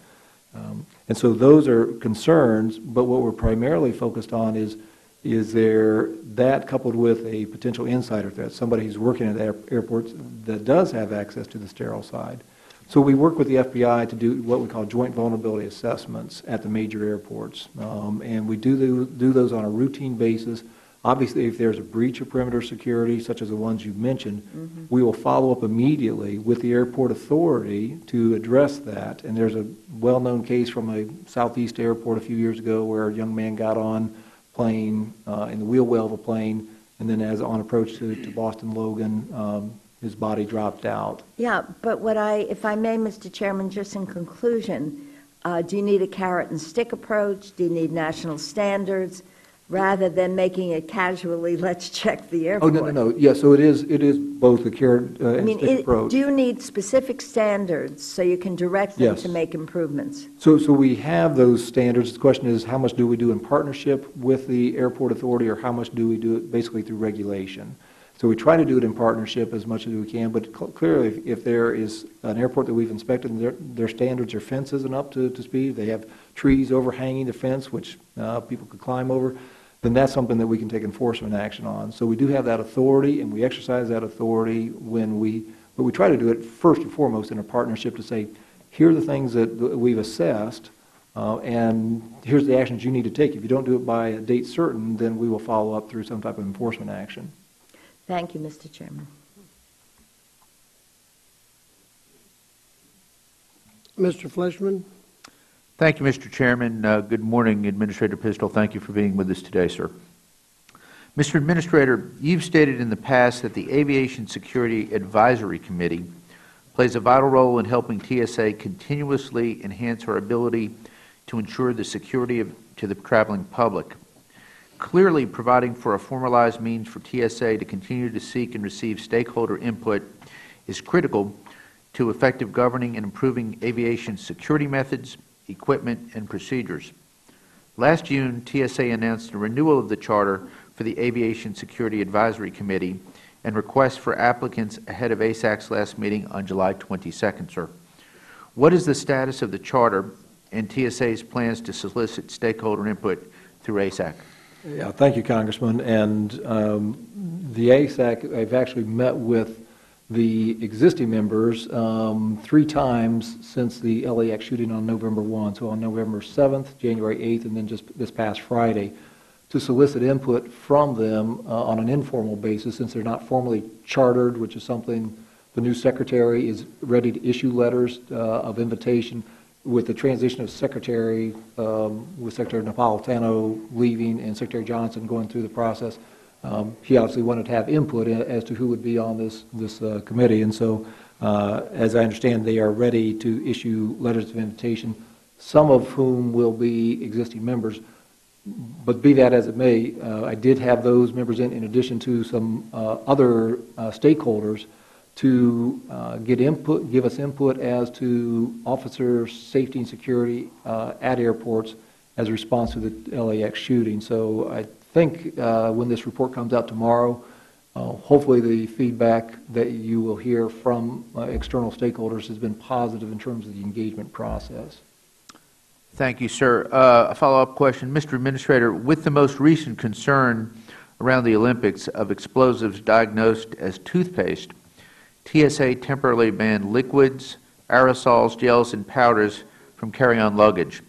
And so those are concerns, but what we're primarily focused on is there that coupled with a potential insider threat, somebody who's working at airports that does have access to the sterile side. So we work with the FBI to do what we call joint vulnerability assessments at the major airports. And we do those on a routine basis. Obviously, if there's a breach of perimeter security, such as the ones you mentioned, we will follow up immediately with the airport authority to address that. And there's a well-known case from a southeast airport a few years ago where a young man got on plane, in the wheel well of a plane, and then as on approach to Boston Logan, his body dropped out. Yeah, but if I may, Mr. Chairman, just in conclusion, do you need a carrot and stick approach? Do you need national standards? Rather than making it casually, let's check the airport. Oh, no. Yeah, so it is both a carrot and stick approach. Do you need specific standards so you can direct them to make improvements? So we have those standards. The question is, how much do we do in partnership with the airport authority, or how much do we do it basically through regulation? So we try to do it in partnership as much as we can, but clearly if there is an airport that we've inspected and their standards or fence isn't up to speed, they have trees overhanging the fence which people could climb over, then that's something that we can take enforcement action on. So we do have that authority, and we exercise that authority but we try to do it first and foremost in a partnership to say, here are the things that we've assessed, and here's the actions you need to take. If you don't do it by a date certain, then we will follow up through some type of enforcement action. Thank you, Mr. Chairman. Mr. Fleshman. Thank you, Mr. Chairman. Good morning, Administrator Pistole. Thank you for being with us today, sir. Mr. Administrator, you've stated in the past that the Aviation Security Advisory Committee plays a vital role in helping TSA continuously enhance our ability to ensure the security to the traveling public. Clearly, providing for a formalized means for TSA to continue to seek and receive stakeholder input is critical to effective governing and improving aviation security methods, equipment, and procedures. Last June, TSA announced a renewal of the charter for the Aviation Security Advisory Committee and requests for applicants ahead of ASAC's last meeting on July 22nd, sir. What is the status of the charter and TSA's plans to solicit stakeholder input through ASAC? Yeah, thank you, Congressman. And the ASAC, I've actually met with the existing members 3 times since the LAX shooting on November 1, so on November 7th, January 8th, and then just this past Friday, to solicit input from them on an informal basis, since they're not formally chartered, which is something the new secretary is ready to issue letters of invitation. With the transition of secretary, with Secretary Napolitano leaving and Secretary Johnson going through the process, he obviously wanted to have input as to who would be on this committee. And so, as I understand, they are ready to issue letters of invitation, some of whom will be existing members. But be that as it may, I did have those members in addition to some other stakeholders to give us input as to officer safety and security at airports as a response to the LAX shooting. So I think when this report comes out tomorrow, hopefully the feedback that you will hear from external stakeholders has been positive in terms of the engagement process. Thank you, sir. A follow-up question. Mr. Administrator, with the most recent concern around the Olympics of explosives diagnosed as toothpaste, TSA temporarily banned liquids, aerosols, gels, and powders from carry-on luggage.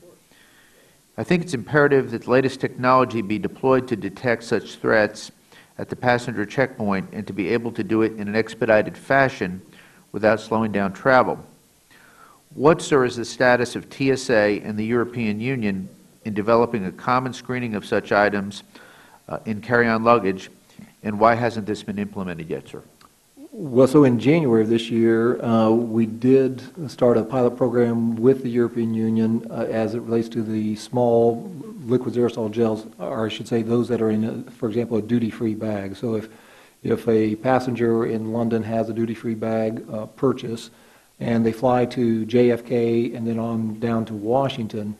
I think it's imperative that the latest technology be deployed to detect such threats at the passenger checkpoint and to be able to do it in an expedited fashion without slowing down travel. What, sir, is the status of TSA and the European Union in developing a common screening of such items in carry-on luggage, and why hasn't this been implemented yet, sir? Well, so in January of this year, we did start a pilot program with the European Union as it relates to the small liquids aerosol gels, or I should say those that are in, for example, a duty-free bag. So if a passenger in London has a duty-free bag purchase and they fly to JFK and then on down to Washington,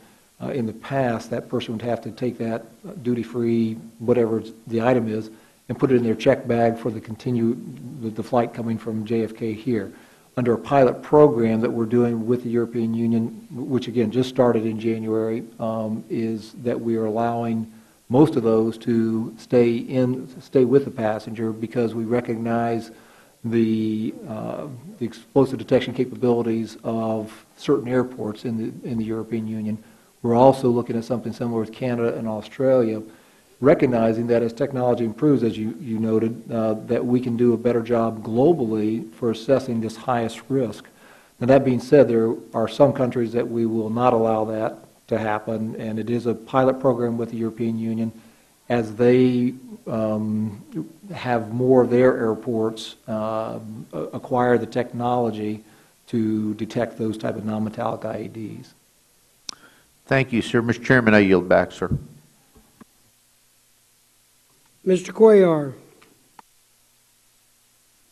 in the past, that person would have to take that duty-free, whatever the item is, and put it in their check bag for the flight coming from JFK here. Under a pilot program that we're doing with the European Union, which again just started in January, is that we are allowing most of those to stay with the passenger because we recognize the explosive detection capabilities of certain airports in the European Union. We're also looking at something similar with Canada and Australia, recognizing that as technology improves, as you noted, that we can do a better job globally for assessing this highest risk. Now, that being said, there are some countries that we will not allow that to happen, and it is a pilot program with the European Union as they have more of their airports acquire the technology to detect those type of non-metallic IEDs. Thank you, sir. Mr. Chairman, I yield back, sir. Mr. Cuellar.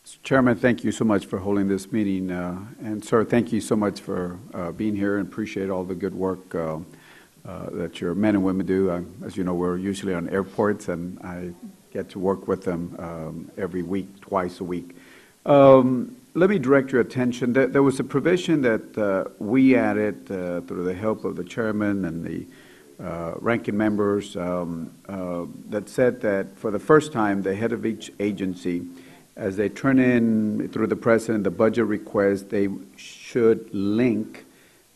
Mr. Chairman, thank you so much for holding this meeting. And, sir, thank you so much for being here and appreciate all the good work that your men and women do. As you know, we're usually on airports, and I get to work with them every week, twice a week. Let me direct your attention. There was a provision that we added through the help of the chairman and the ranking members that said that for the first time, the head of each agency, as they turn in through the president the budget request, they should link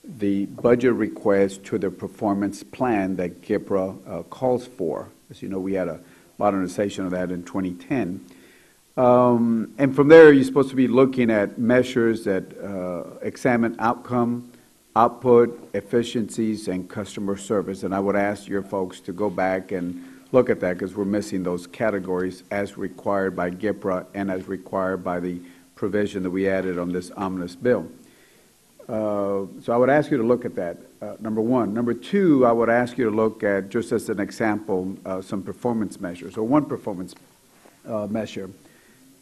the budget request to the performance plan that GIPRA calls for. As you know, we had a modernization of that in 2010. And from there, you're supposed to be looking at measures that examine outcome, output, efficiencies, and customer service. And I would ask your folks to go back and look at that because we're missing those categories as required by GIPRA and as required by the provision that we added on this omnibus bill. So I would ask you to look at that, number one. Number two, I would ask you to look at, just as an example, some performance measures, or one performance measure.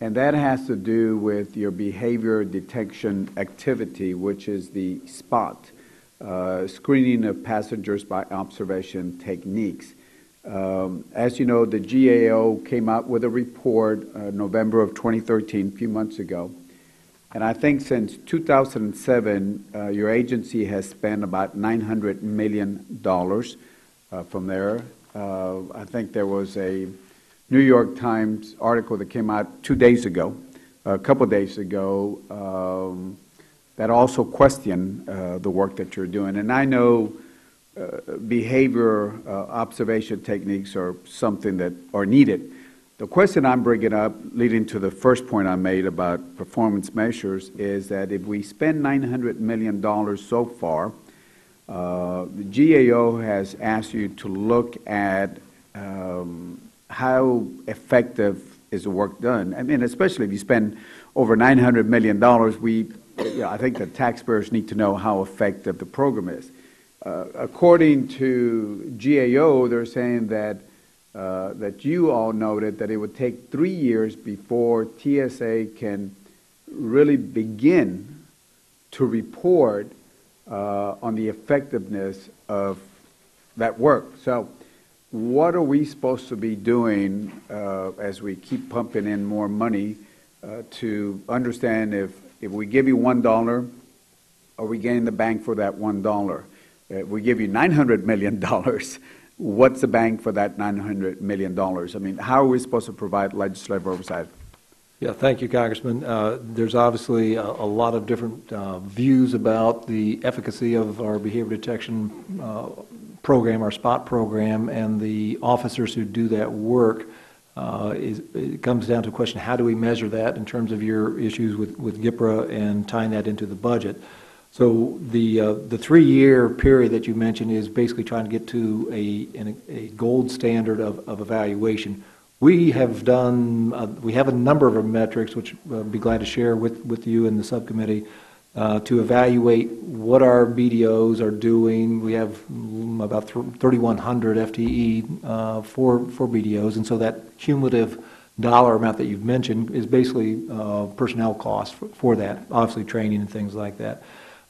and that has to do with your behavior detection activity, which is the SPOT, screening of passengers by observation techniques. As you know, the GAO came out with a report November of 2013, a few months ago. And I think since 2007, your agency has spent about $900 million from there. I think there was a New York Times article that came out 2 days ago, a couple of days ago, that also questioned the work that you're doing. And I know behavior observation techniques are something that are needed. The question I'm bringing up, leading to the first point I made about performance measures, is that if we spend $900 million so far, the GAO has asked you to look at how effective is the work done. I mean, especially if you spend over $900 million, I think the taxpayers need to know how effective the program is. According to GAO, they're saying that you all noted that it would take 3 years before TSA can really begin to report on the effectiveness of that work. So what are we supposed to be doing as we keep pumping in more money to understand if we give you $1, are we getting the bang for that $1? If we give you $900 million, what's the bang for that $900 million? I mean, how are we supposed to provide legislative oversight? Yeah, thank you, Congressman. There's obviously a lot of different views about the efficacy of our behavior detection program, our SPOT program, and the officers who do that work. It comes down to a question, how do we measure that in terms of your issues with GIPRA and tying that into the budget? So the 3-year period that you mentioned is basically trying to get to a gold standard of evaluation. We have a number of metrics, which I'll be glad to share with you and the subcommittee, to evaluate what our BDOs are doing. We have about 3,100 FTE for BDOs, and so that cumulative dollar amount that you've mentioned is basically personnel costs for that, obviously training and things like that.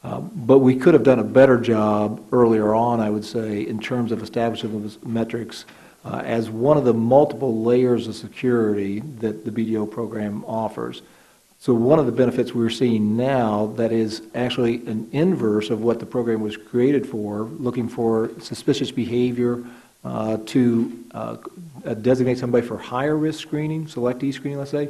But we could have done a better job earlier on, I would say, in terms of establishing those metrics as one of the multiple layers of security that the BDO program offers. So one of the benefits we're seeing now that is actually an inverse of what the program was created for, looking for suspicious behavior to designate somebody for higher risk screening, selectee screening, let's say.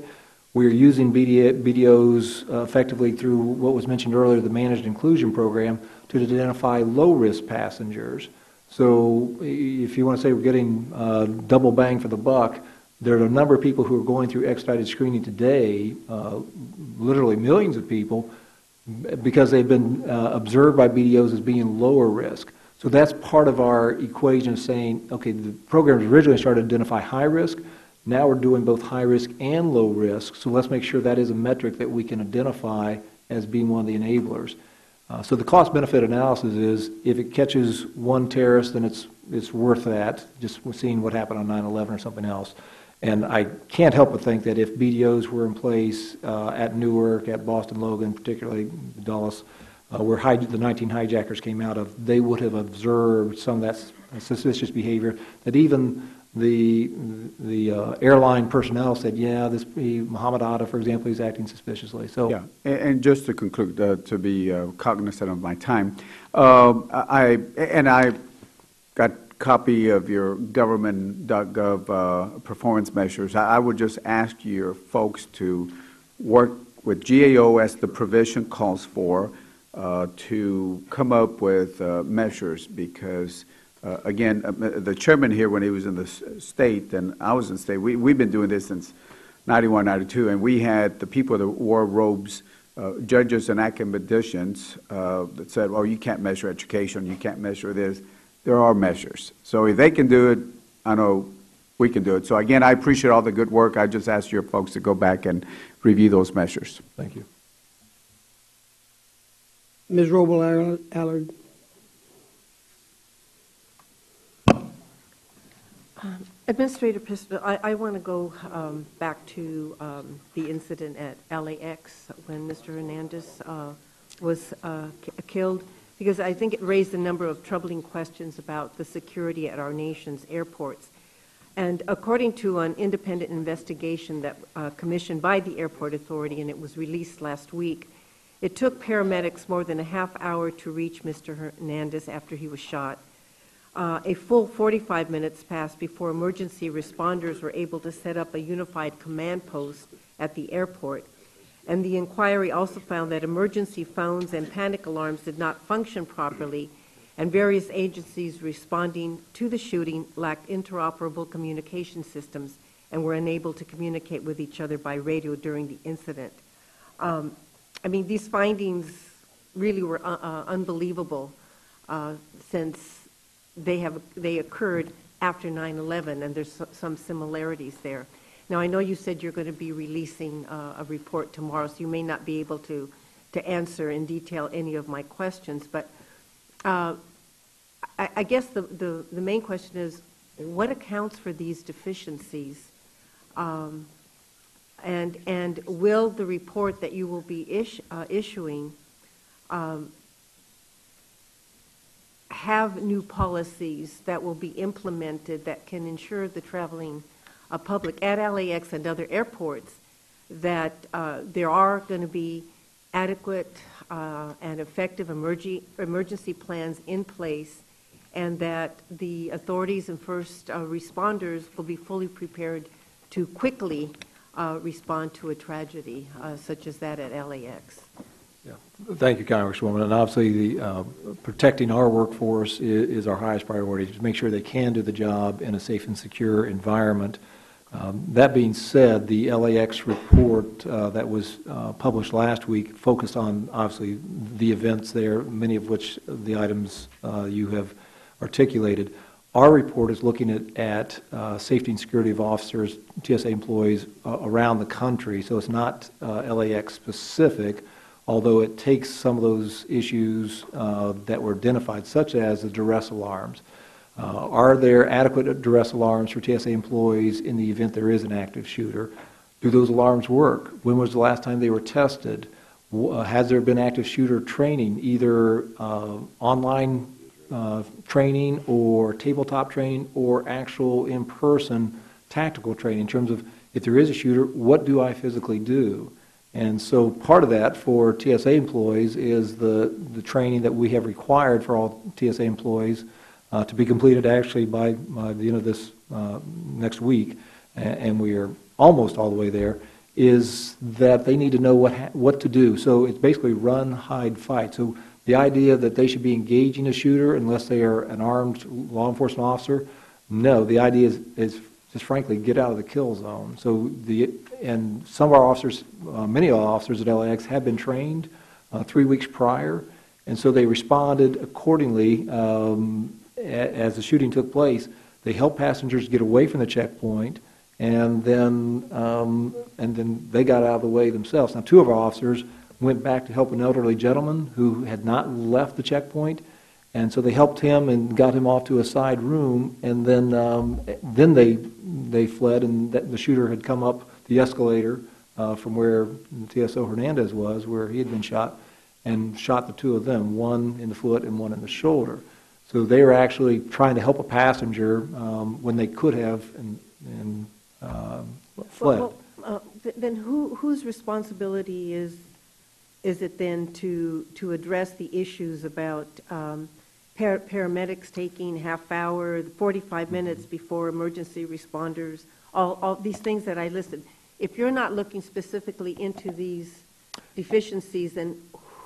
We're using BDOs effectively through what was mentioned earlier, the Managed Inclusion Program, to identify low-risk passengers. So if you want to say we're getting double bang for the buck, there are a number of people who are going through expedited screening today, literally millions of people, because they've been observed by BDOs as being lower risk. So that's part of our equation of saying, okay, the program originally started to identify high risk. Now we're doing both high risk and low risk, so let's make sure that is a metric that we can identify as being one of the enablers. So the cost-benefit analysis is, if it catches one terrorist, then it's worth that, just seeing what happened on 9/11 or something else. And I can't help but think that if BDOs were in place at Newark, at Boston Logan, particularly Dulles, where the 19 hijackers came out of, they would have observed some of that suspicious behavior that even the airline personnel said, yeah, this Muhammad Atta, for example, is acting suspiciously. So yeah, and just to conclude, to be cognizant of my time, I got a copy of your government.gov performance measures. I would just ask your folks to work with GAO as the provision calls for to come up with measures, because again, the chairman here, when he was in the state and I was in the state, we've been doing this since 91, 92, and we had the people that wore robes, judges and academicians that said, well, you can't measure education, you can't measure this. There are measures. So if they can do it, I know we can do it. So again, I appreciate all the good work. I just ask your folks to go back and review those measures. Thank you. Ms. Roble-Allard. Administrator Pistole, I want to go back to the incident at LAX when Mr. Hernandez was killed, because I think it raised a number of troubling questions about the security at our nation's airports. And according to an independent investigation that commissioned by the Airport Authority, and it was released last week, it took paramedics more than a half hour to reach Mr. Hernandez after he was shot. A full 45 minutes passed before emergency responders were able to set up a unified command post at the airport. And the inquiry also found that emergency phones and panic alarms did not function properly, and various agencies responding to the shooting lacked interoperable communication systems and were unable to communicate with each other by radio during the incident. I mean, these findings really were unbelievable since they occurred after 9/11, and there's some similarities there. Now, I know you said you're going to be releasing a report tomorrow, so you may not be able to answer in detail any of my questions, but I guess the main question is, what accounts for these deficiencies? And will the report that you will be issuing have new policies that will be implemented that can ensure the traveling public at LAX and other airports that there are going to be adequate and effective emergency plans in place, and that the authorities and first responders will be fully prepared to quickly respond to a tragedy such as that at LAX? Yeah. Thank you, Congresswoman. And obviously, protecting our workforce is our highest priority, to make sure they can do the job in a safe and secure environment. That being said, the LAX report that was published last week focused on, obviously, the events there, many of which the items you have articulated. Our report is looking at safety and security of officers, TSA employees around the country, so it's not LAX specific, although it takes some of those issues that were identified, such as the duress alarms. Are there adequate duress alarms for TSA employees in the event there is an active shooter? Do those alarms work? When was the last time they were tested? Has there been active shooter training, either online training or tabletop training or actual in-person tactical training in terms of, if there is a shooter, what do I physically do? And so part of that for TSA employees is the training that we have required for all TSA employees to be completed actually by the end of this next week, and we are almost all the way there, is that they need to know what to do. So it's basically run, hide, fight. So the idea that they should be engaging a shooter unless they are an armed law enforcement officer, no. The idea is just frankly get out of the kill zone. So and some of our officers, many of our officers at LAX have been trained 3 weeks prior, and so they responded accordingly as the shooting took place. They helped passengers get away from the checkpoint, and then they got out of the way themselves. Now, 2 of our officers went back to help an elderly gentleman who had not left the checkpoint, and so they helped him and got him off to a side room, and then they fled, and the shooter had come up the escalator from where TSO Hernandez was, where he had been shot, and shot the 2 of them, one in the foot and one in the shoulder. So they were actually trying to help a passenger when they could have and fled. Then whose responsibility is it then to address the issues about paramedics taking half hour, 45 minutes before emergency responders, all these things that I listed? If you're not looking specifically into these deficiencies, then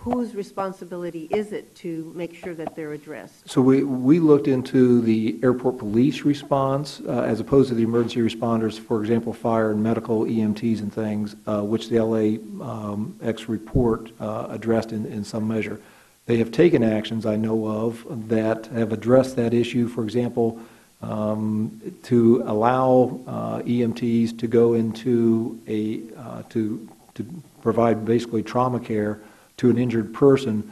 whose responsibility is it to make sure that they're addressed? So we looked into the airport police response as opposed to the emergency responders, for example, fire and medical, EMTs and things, which the LAX report addressed in some measure. They have taken actions, I know of, that have addressed that issue. For example, to allow EMTs to go into to provide basically trauma care to an injured person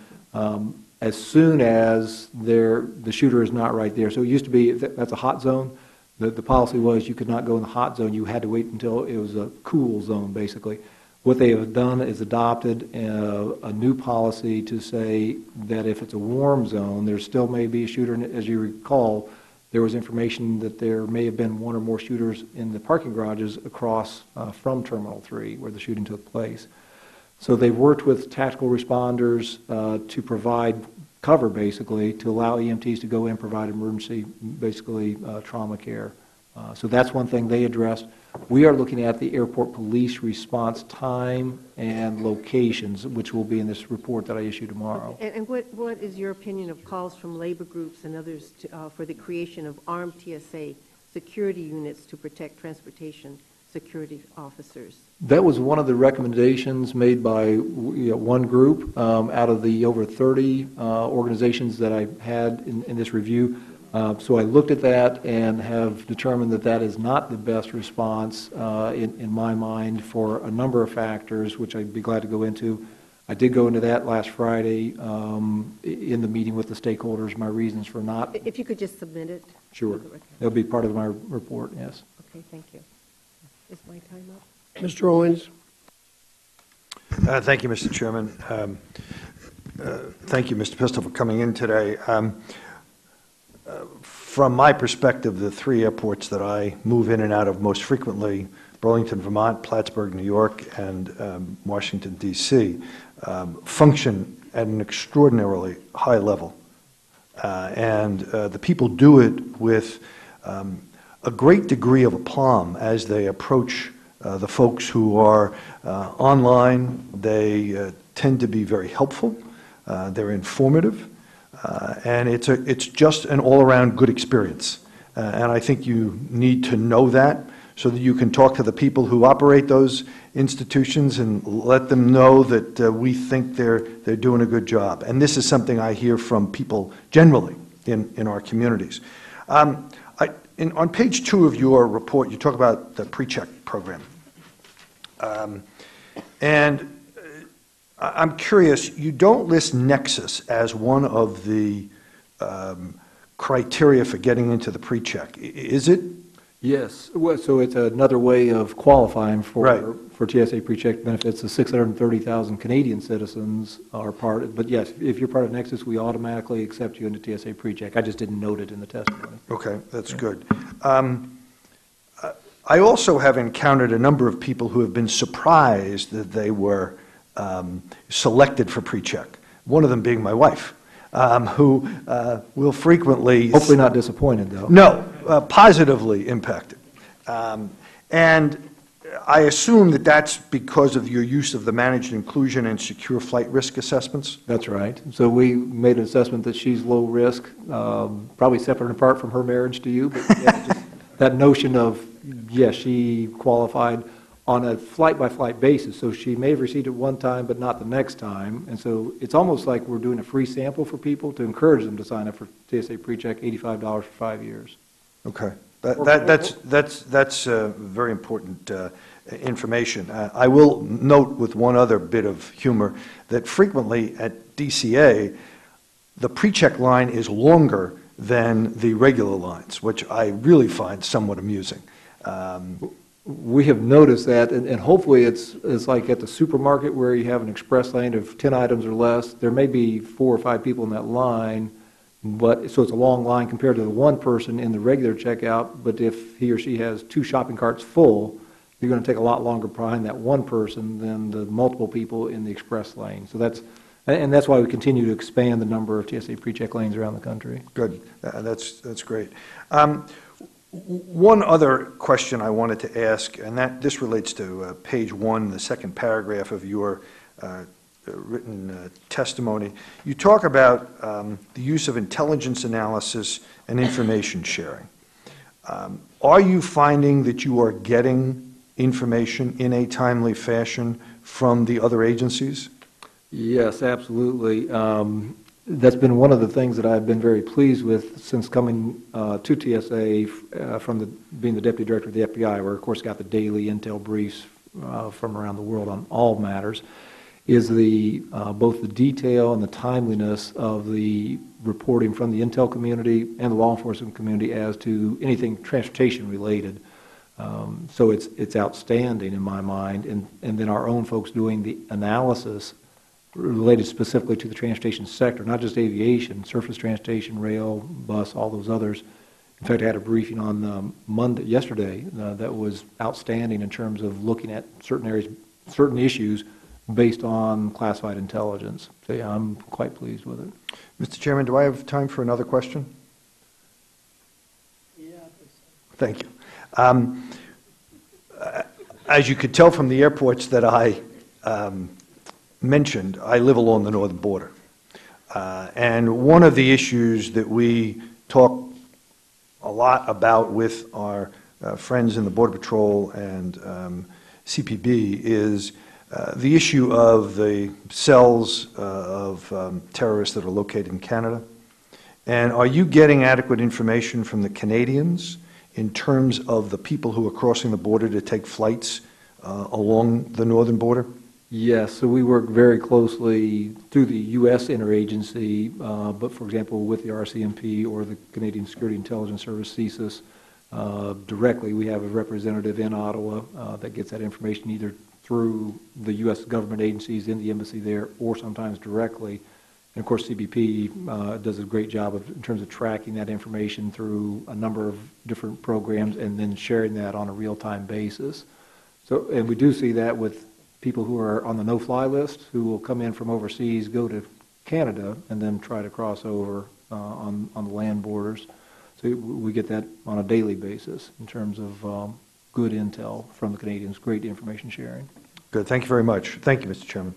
as soon as the shooter is not right there. So it used to be that's a hot zone. The policy was you could not go in the hot zone. You had to wait until it was a cool zone, basically. What they have done is adopted a new policy to say that if it's a warm zone, there still may be a shooter. And as you recall, there was information that there may have been one or more shooters in the parking garages across from Terminal 3 where the shooting took place. So they've worked with tactical responders to provide cover, basically, to allow EMTs to go in and provide emergency, basically, trauma care. So that's one thing they addressed. We are looking at the airport police response time and locations, which will be in this report that I issue tomorrow. And what is your opinion of calls from labor groups and others for the creation of armed TSA security units to protect transportation security officers? That was one of the recommendations made by one group out of the over 30 organizations that I had in this review. So I looked at that and have determined that that is not the best response in my mind for a number of factors, which I'd be glad to go into. I did go into that last Friday in the meeting with the stakeholders, my reasons for not. If you could just submit it. Sure. It'll be part of my report, yes. Okay, thank you. Is my time up? Mr. Owens. Thank you, Mr. Chairman. Thank you, Mr. Pistole, for coming in today. From my perspective, the three airports that I move in and out of most frequently, Burlington, Vermont, Plattsburgh, New York, and Washington, D.C., function at an extraordinarily high level. And the people do it with a great degree of aplomb as they approach the folks who are online. They tend to be very helpful. They're informative. And it's just an all-around good experience. And I think you need to know that so that you can talk to the people who operate those institutions and let them know that we think they're doing a good job. And this is something I hear from people generally in our communities. On page 2 of your report, you talk about the pre-check program. And I'm curious, you don't list Nexus as one of the criteria for getting into the pre-check. Is it? Yes. Well, so it's another way of qualifying for Right. for TSA pre-check benefits. The 630,000 Canadian citizens are part. But yes, if you're part of Nexus, we automatically accept you into TSA pre-check. I just didn't note it in the testimony. Okay, that's good. I also have encountered a number of people who have been surprised that they were selected for pre-check. One of them being my wife, who will frequently... Hopefully not disappointed, though. No, positively impacted. And I assume that that's because of your use of the managed inclusion and secure flight risk assessments? That's right. So we made an assessment that she's low risk, probably separate and apart from her marriage to you, but yeah, just that notion of, yes, she qualified on a flight-by-flight basis. So she may have received it one time, but not the next time. And so it's almost like we're doing a free sample for people to encourage them to sign up for TSA PreCheck, $85 for 5 years. Okay. That's very important information. I will note with one other bit of humor that frequently at DCA, the pre-check line is longer than the regular lines, which I really find somewhat amusing. We have noticed that, and hopefully it's like at the supermarket where you have an express lane of 10 items or less. There may be 4 or 5 people in that line, but so it's a long line compared to the one person in the regular checkout. But if he or she has 2 shopping carts full, you're going to take a lot longer behind that one person than the multiple people in the express lane. So that's why we continue to expand the number of TSA pre-check lanes around the country. Good. That's great. One other question I wanted to ask, and this relates to page 1, the second paragraph of your written testimony. You talk about the use of intelligence analysis and information sharing. Are you finding that you are getting information in a timely fashion from the other agencies? Yes, absolutely. That's been one of the things that I've been very pleased with since coming to TSA from being the Deputy Director of the FBI, where, of course, got the daily intel briefs from around the world on all matters, is the both the detail and the timeliness of the reporting from the intel community and the law enforcement community as to anything transportation related. So it's outstanding in my mind, and then our own folks doing the analysis related specifically to the transportation sector, not just aviation, surface transportation, rail, bus, all those others. In fact, I had a briefing on yesterday that was outstanding in terms of looking at certain areas, certain issues based on classified intelligence. So yeah, I'm quite pleased with it. Mr. Chairman, do I have time for another question? Yeah. Thank you. As you could tell from the airports that I mentioned, I live along the northern border. And one of the issues that we talk a lot about with our friends in the Border Patrol and CPB is the issue of the cells of terrorists that are located in Canada. And are you getting adequate information from the Canadians in terms of the people who are crossing the border to take flights along the northern border? Yes, so we work very closely through the U.S. interagency, but for example, with the RCMP or the Canadian Security Intelligence Service, CSIS, directly. We have a representative in Ottawa that gets that information either through the U.S. government agencies in the embassy there or sometimes directly. And of course, CBP does a great job in terms of tracking that information through a number of different programs and then sharing that on a real-time basis. So, and we do see that with people who are on the no-fly list who will come in from overseas, go to Canada, and then try to cross over on the land borders. So we get that on a daily basis in terms of good intel from the Canadians, great information sharing. Good. Thank you very much. Thank you, Mr. Chairman.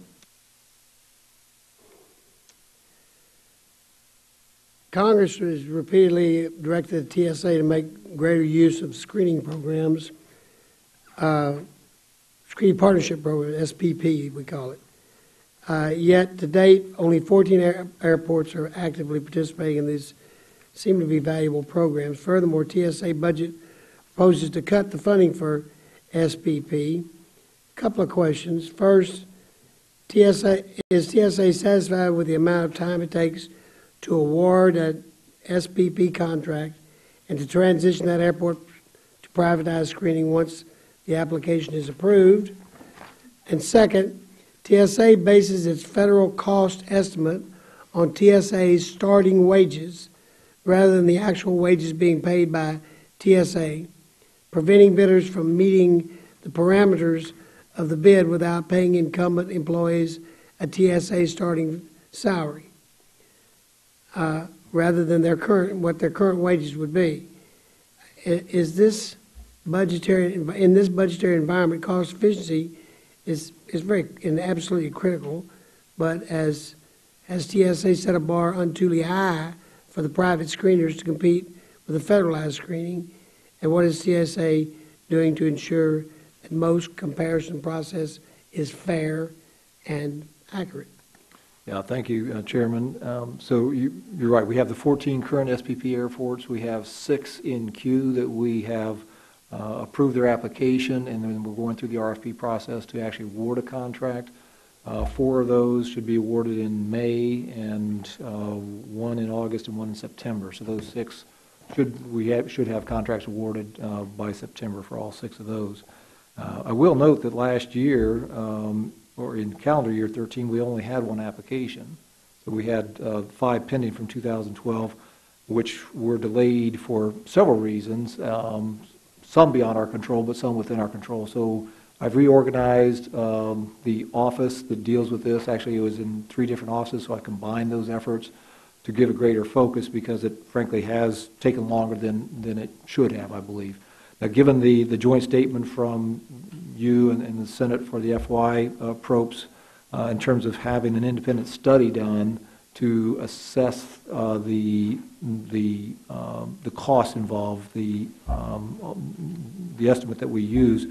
Congress has repeatedly directed the TSA to make greater use of screening programs, Screening Partnership Program, SPP, we call it. Yet, to date, only 14 airports are actively participating in these seem to be valuable programs. Furthermore, TSA budget proposes to cut the funding for SPP. A couple of questions. First, is TSA satisfied with the amount of time it takes to award an SPP contract and to transition that airport to privatized screening once the application is approved? And second, TSA bases its federal cost estimate on TSA's starting wages rather than the actual wages being paid by TSA, preventing bidders from meeting the parameters of the bid without paying incumbent employees a TSA starting salary, rather than what their current wages would be. In this budgetary environment, cost efficiency is very and absolutely critical. But has TSA set a bar unduly high for the private screeners to compete with the federalized screening? And what is TSA doing to ensure that most comparison process is fair and accurate? Yeah, thank you, Chairman. So you're right. We have the 14 current SPP airports. We have 6 in queue that we have approved their application, and then we're going through the RFP process to actually award a contract. 4 of those should be awarded in May, and 1 in August and 1 in September. So those 6 should have contracts awarded by September for all 6 of those. I will note that last year, or in calendar year 13, we only had 1 application. So we had 5 pending from 2012, which were delayed for several reasons, some beyond our control, but some within our control. So I've reorganized the office that deals with this. Actually, it was in 3 different offices, so I combined those efforts to give a greater focus because it, frankly, has taken longer than it should have, I believe. Now, given the joint statement from you and the Senate for the FY PROPS in terms of having an independent study done to assess the costs involved, the estimate that we use,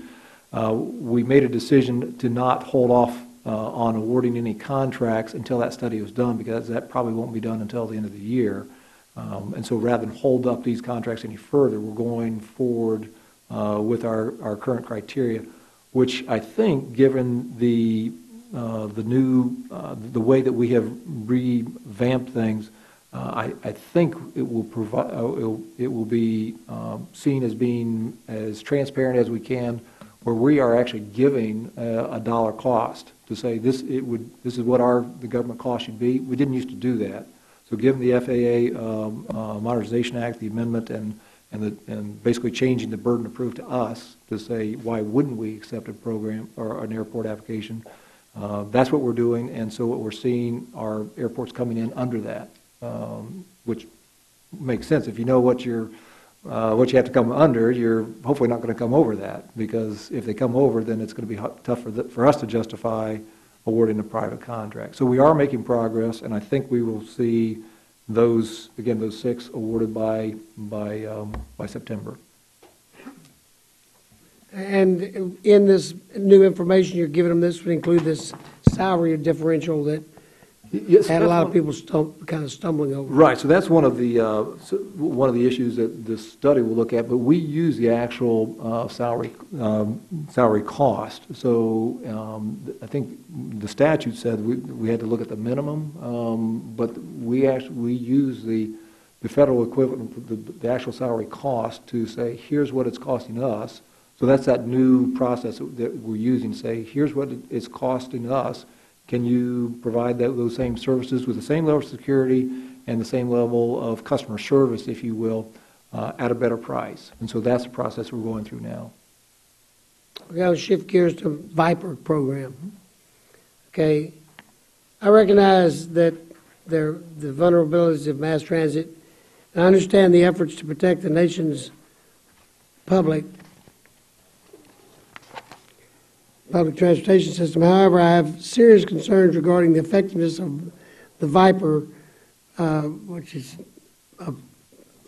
we made a decision to not hold off on awarding any contracts until that study was done, because that probably won't be done until the end of the year. And so rather than hold up these contracts any further, we're going forward with our current criteria, which I think, given the the way that we have revamped things, I think it will provide, it will be seen as being as transparent as we can, where we are actually giving a dollar cost to say this is what the government cost should be. We didn't used to do that. So given the FAA Modernization Act, the amendment, and basically changing the burden of proof to us to say why wouldn't we accept a program or an airport application, that's what we're doing. And so what we're seeing are airports coming in under that, which makes sense. If you know what you have to come under, you're hopefully not going to come over that, because if they come over, then it's going to be tough for us to justify awarding a private contract. So we are making progress, and I think we will see those 6 awarded by September. And in this new information you're giving them, this would include this salary differential that had a lot of people kind of stumbling over. Right. So that's one of the issues that this study will look at. But we use the actual salary cost. So I think the statute said we had to look at the minimum, but we use the federal equivalent, the actual salary cost, to say here's what it's costing us. So that's that new process that we're using. Say here's what it's costing us. Can you provide those same services with the same level of security and the same level of customer service, if you will, at a better price? And so that's the process we're going through now. We're going to shift gears to Viper program. Okay, I recognize that the vulnerabilities of mass transit, and I understand the efforts to protect the nation's public transportation system. However, I have serious concerns regarding the effectiveness of the Viper, which is a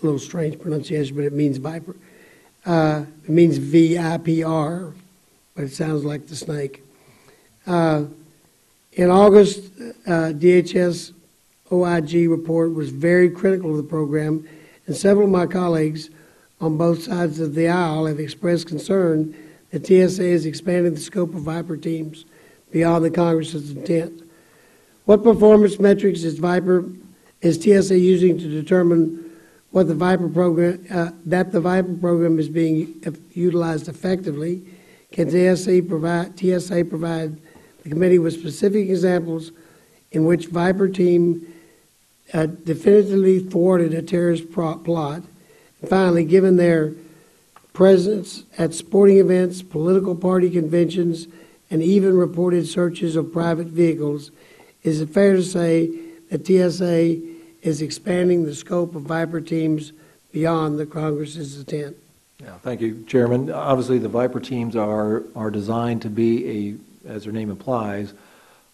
little strange pronunciation, but it means Viper. It means V-I-P-R, but it sounds like the snake. In August, DHS OIG report was very critical of the program, and several of my colleagues on both sides of the aisle have expressed concern that TSA is expanding the scope of Viper teams beyond the Congress's intent. What performance metrics is TSA using to determine what the Viper program that the Viper program is being utilized effectively? Can TSA provide the committee with specific examples in which Viper team definitively thwarted a terrorist plot? And finally, given their presence at sporting events, political party conventions, and even reported searches of private vehicles, is it fair to say that TSA is expanding the scope of Viper teams beyond the Congress's intent? Yeah, thank you, Chairman. Obviously, the Viper teams are designed to be as their name implies,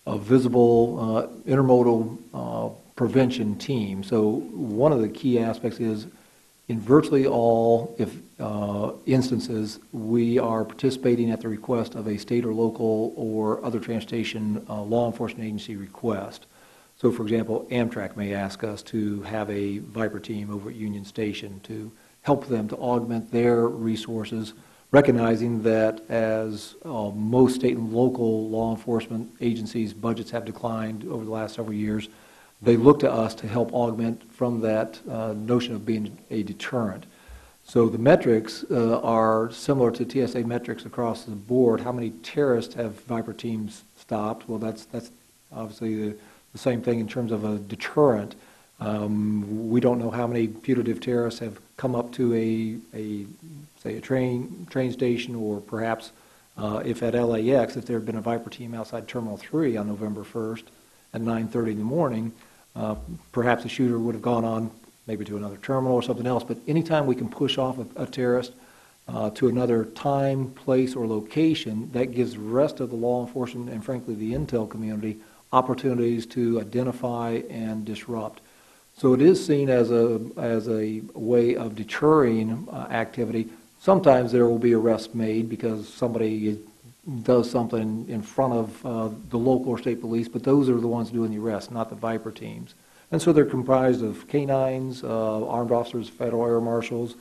a visible intermodal prevention team. So one of the key aspects is in virtually all instances, we are participating at the request of a state or local or other transportation law enforcement agency request. So, for example, Amtrak may ask us to have a Viper team over at Union Station to help them to augment their resources, recognizing that as most state and local law enforcement agencies' budgets have declined over the last several years, they look to us to help augment from that notion of being a deterrent. So the metrics are similar to TSA metrics across the board. How many terrorists have Viper teams stopped? Well, that's obviously the same thing in terms of a deterrent. We don't know how many putative terrorists have come up to a train station, or perhaps if at LAX, if there had been a Viper team outside Terminal 3 on November 1st at 9:30 in the morning, perhaps the shooter would have gone on maybe to another terminal or something else. But anytime we can push off a terrorist to another time, place, or location, that gives the rest of the law enforcement and, frankly, the intel community opportunities to identify and disrupt. So it is seen as a way of deterring activity. Sometimes there will be arrests made because somebody does something in front of the local or state police, but those are the ones doing the arrest, not the Viper teams. And so they're comprised of canines, armed officers, federal air marshals,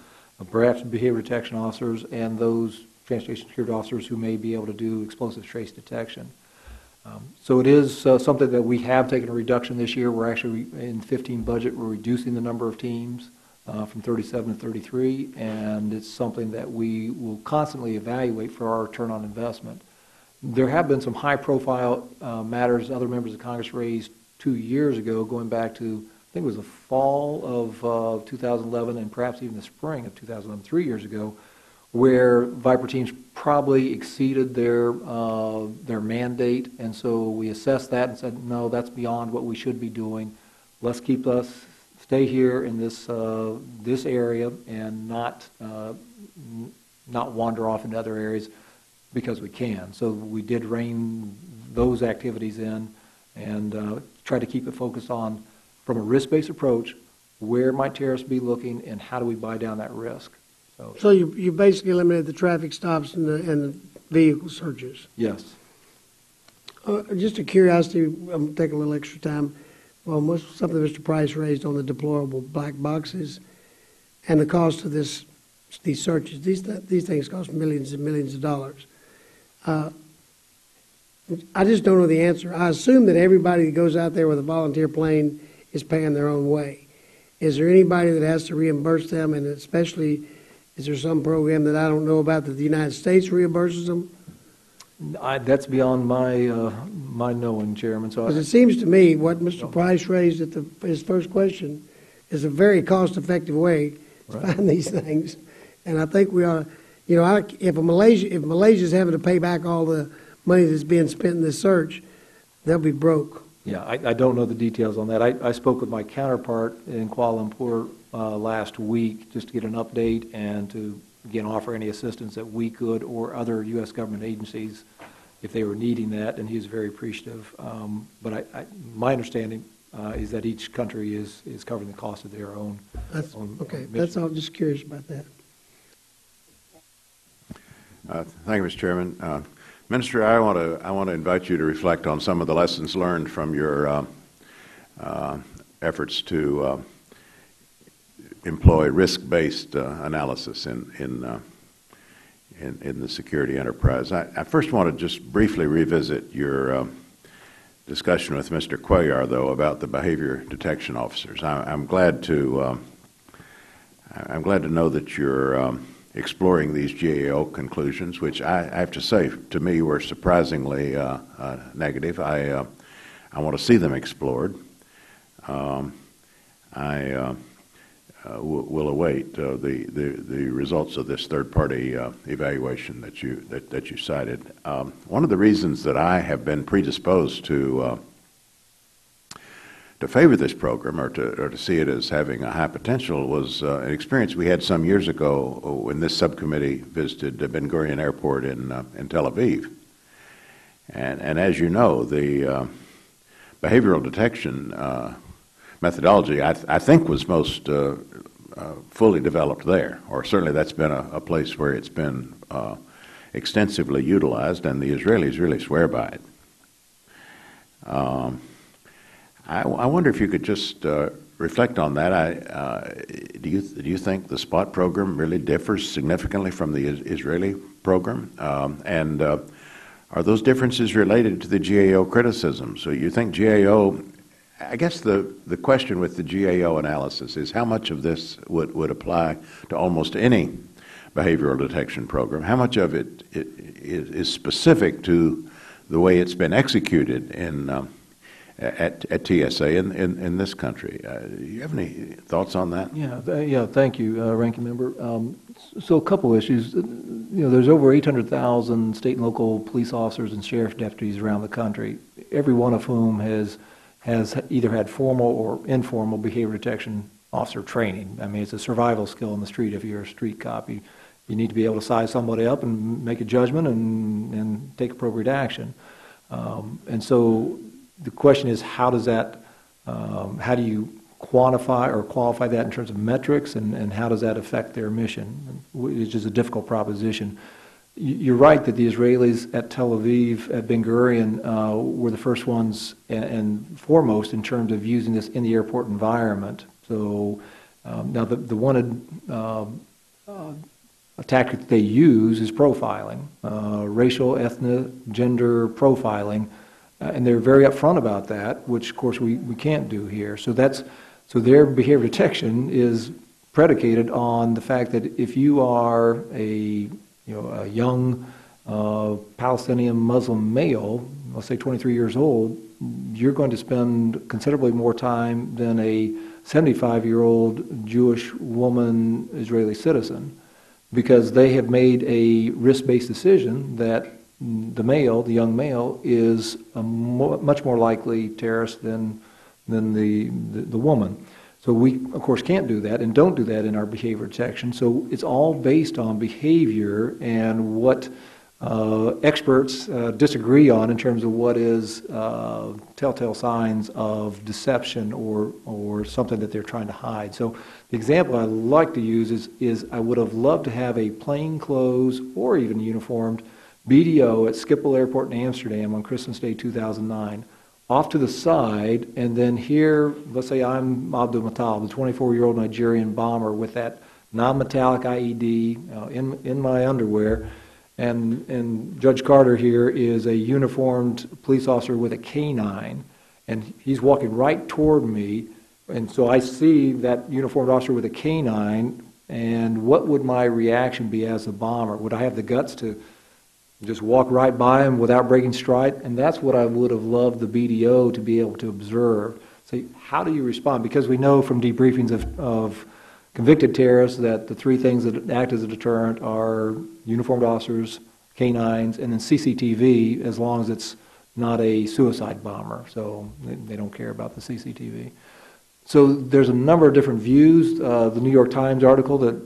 perhaps behavior detection officers, and those transportation security officers who may be able to do explosive trace detection. So it is something that we have taken a reduction this year. We're actually, in 15 budget, we're reducing the number of teams from 37 to 33, and it's something that we will constantly evaluate for our return on investment. There have been some high-profile matters other members of Congress raised 2 years ago, going back to, I think it was the fall of 2011 and perhaps even the spring of 2011, 3 years ago, where Viper teams probably exceeded their mandate, and so we assessed that and said, no, that's beyond what we should be doing. Let's stay here in this area and not wander off into other areas because we can. So we did rein those activities in and try to keep it focused on, from a risk-based approach, where might terrorists be looking and how do we buy down that risk. So you basically eliminated the traffic stops and the vehicle searches. Yes. Just a curiosity, I'm going to take a little extra time. Well, something Mr. Price raised on the deplorable black boxes and the cost of these searches. These things cost millions and millions of dollars. I just don't know the answer. I assume that everybody that goes out there with a volunteer plane is paying their own way. Is there anybody that has to reimburse them, and especially, is there some program that I don't know about that the United States reimburses them? That's beyond my knowing, Chairman. So because it seems to me what Mr. Price raised at his first question is a very cost-effective way to find these things, and I think we are. If Malaysia's having to pay back all the money that's being spent in this search, they'll be broke. Yeah, I don't know the details on that. I spoke with my counterpart in Kuala Lumpur last week just to get an update and to, again, offer any assistance that we could or other U.S. government agencies if they were needing that, and he was very appreciative. But my understanding is that each country is covering the cost of their own. Okay, that's all. Just curious about that. Thank you, Mr. Chairman. Minister, I want to invite you to reflect on some of the lessons learned from your efforts to employ risk-based analysis in the security enterprise. I first want to just briefly revisit your discussion with Mr. Cuellar, though, about the behavior detection officers. I'm glad to know that you're exploring these GAO conclusions, which I have to say, to me, were surprisingly negative. I want to see them explored. I will await the results of this third-party evaluation that you cited. One of the reasons that I have been predisposed to favor this program or to see it as having a high potential was an experience we had some years ago when this subcommittee visited Ben Gurion Airport in Tel Aviv. And as you know, the behavioral detection methodology, I think, was most fully developed there, or certainly that's been a place where it's been extensively utilized, and the Israelis really swear by it. I wonder if you could just reflect on that. Do you think the SPOT program really differs significantly from the Israeli program? And are those differences related to the GAO criticism? So you think GAO, I guess the question with the GAO analysis is how much of this would apply to almost any behavioral detection program? How much of it is specific to the way it's been executed at TSA in this country? Do you have any thoughts on that? Yeah, thank you, Ranking Member. So a couple issues. There's over 800,000 state and local police officers and sheriff deputies around the country, every one of whom has either had formal or informal behavior detection officer training. I mean, it's a survival skill in the street. If you're a street cop, you need to be able to size somebody up and make a judgment and take appropriate action. And so the question is, how do you quantify or qualify that in terms of metrics, and how does that affect their mission, which is a difficult proposition. You're right that the Israelis at Tel Aviv, at Ben Gurion, were the first ones and foremost in terms of using this in the airport environment. So now the one tactic that they use is profiling, racial, ethnic, gender profiling. And they're very upfront about that, which of course we can't do here. So their behavior detection is predicated on the fact that if you are a young Palestinian Muslim male, let's say 23 years old, you're going to spend considerably more time than a 75-year-old Jewish woman Israeli citizen, because they have made a risk-based decision that the young male, is a much more likely terrorist than the woman. So we, of course, can't do that and don't do that in our behavior detection. So it's all based on behavior and what experts disagree on in terms of what is telltale signs of deception or something that they're trying to hide. So the example I like to use is I would have loved to have a plainclothes or even uniformed BDO at Schiphol Airport in Amsterdam on Christmas Day 2009, off to the side, and then here, let's say I'm Abdul Matal, the 24-year-old Nigerian bomber with that non-metallic IED in my underwear, and Judge Carter here is a uniformed police officer with a K9, and he's walking right toward me, and so I see that uniformed officer with a K9, and what would my reaction be as a bomber? Would I have the guts to just walk right by him without breaking stride? And that's what I would have loved the BDO to be able to observe. Say, how do you respond? Because we know from debriefings of convicted terrorists that the three things that act as a deterrent are uniformed officers, K9s, and then CCTV, as long as it's not a suicide bomber. So they don't care about the CCTV. So there's a number of different views. The New York Times article that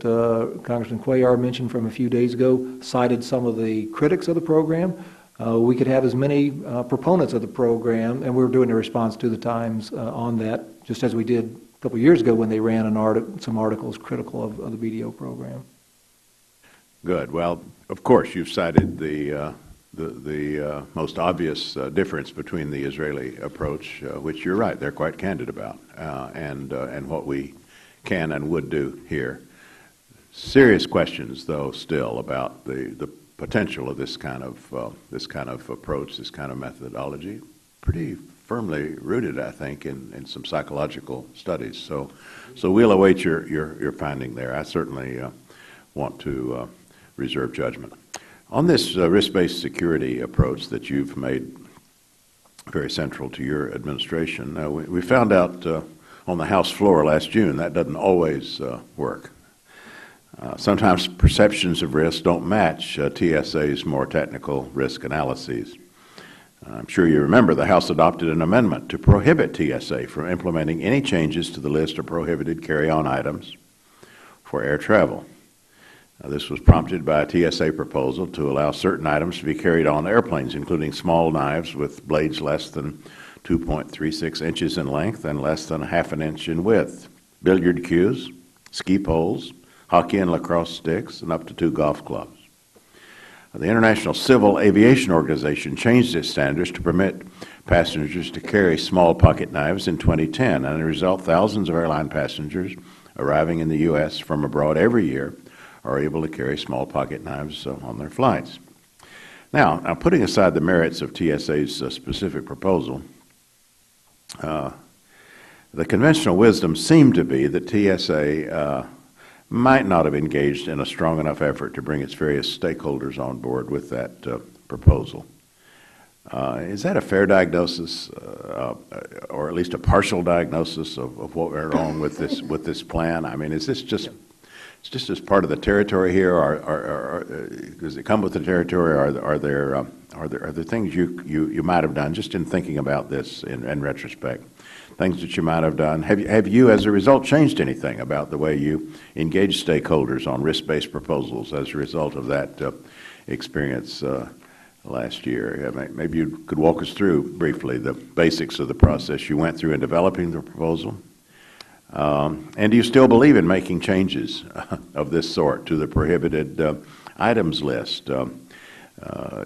Congressman Cuellar mentioned from a few days ago cited some of the critics of the program. We could have as many proponents of the program, and we're doing a response to the Times on that, just as we did a couple of years ago when they ran some articles critical of the BDO program. Good. Well, of course, you've cited the most obvious difference between the Israeli approach, which you're right, they're quite candid about, and what we can and would do here. Serious questions, though, still about the potential of this kind of approach, this kind of methodology, pretty firmly rooted, I think, in some psychological studies. So we'll await your finding there. I certainly want to reserve judgment. On this risk-based security approach that you've made very central to your administration, we found out on the House floor last June that doesn't always work. Sometimes perceptions of risk don't match TSA's more technical risk analyses. I'm sure you remember the House adopted an amendment to prohibit TSA from implementing any changes to the list of prohibited carry-on items for air travel. This was prompted by a TSA proposal to allow certain items to be carried on airplanes, including small knives with blades less than 2.36 inches in length and less than ½ an inch in width, billiard cues, ski poles, hockey and lacrosse sticks, and up to 2 golf clubs. The International Civil Aviation Organization changed its standards to permit passengers to carry small pocket knives in 2010, and as a result, thousands of airline passengers arriving in the U.S. from abroad every year are able to carry small pocket knives on their flights. Now, putting aside the merits of TSA's specific proposal, the conventional wisdom seemed to be that TSA might not have engaged in a strong enough effort to bring its various stakeholders on board with that proposal. Is that a fair diagnosis, or at least a partial diagnosis of what went wrong with this plan? I mean, is this just as part of the territory here, or does it come with the territory? Are there things you might have done just in thinking about this in retrospect? Things that you might have done. Have you, as a result, changed anything about the way you engage stakeholders on risk-based proposals as a result of that experience last year? Maybe you could walk us through briefly the basics of the process you went through in developing the proposal. And do you still believe in making changes of this sort to the prohibited items list? You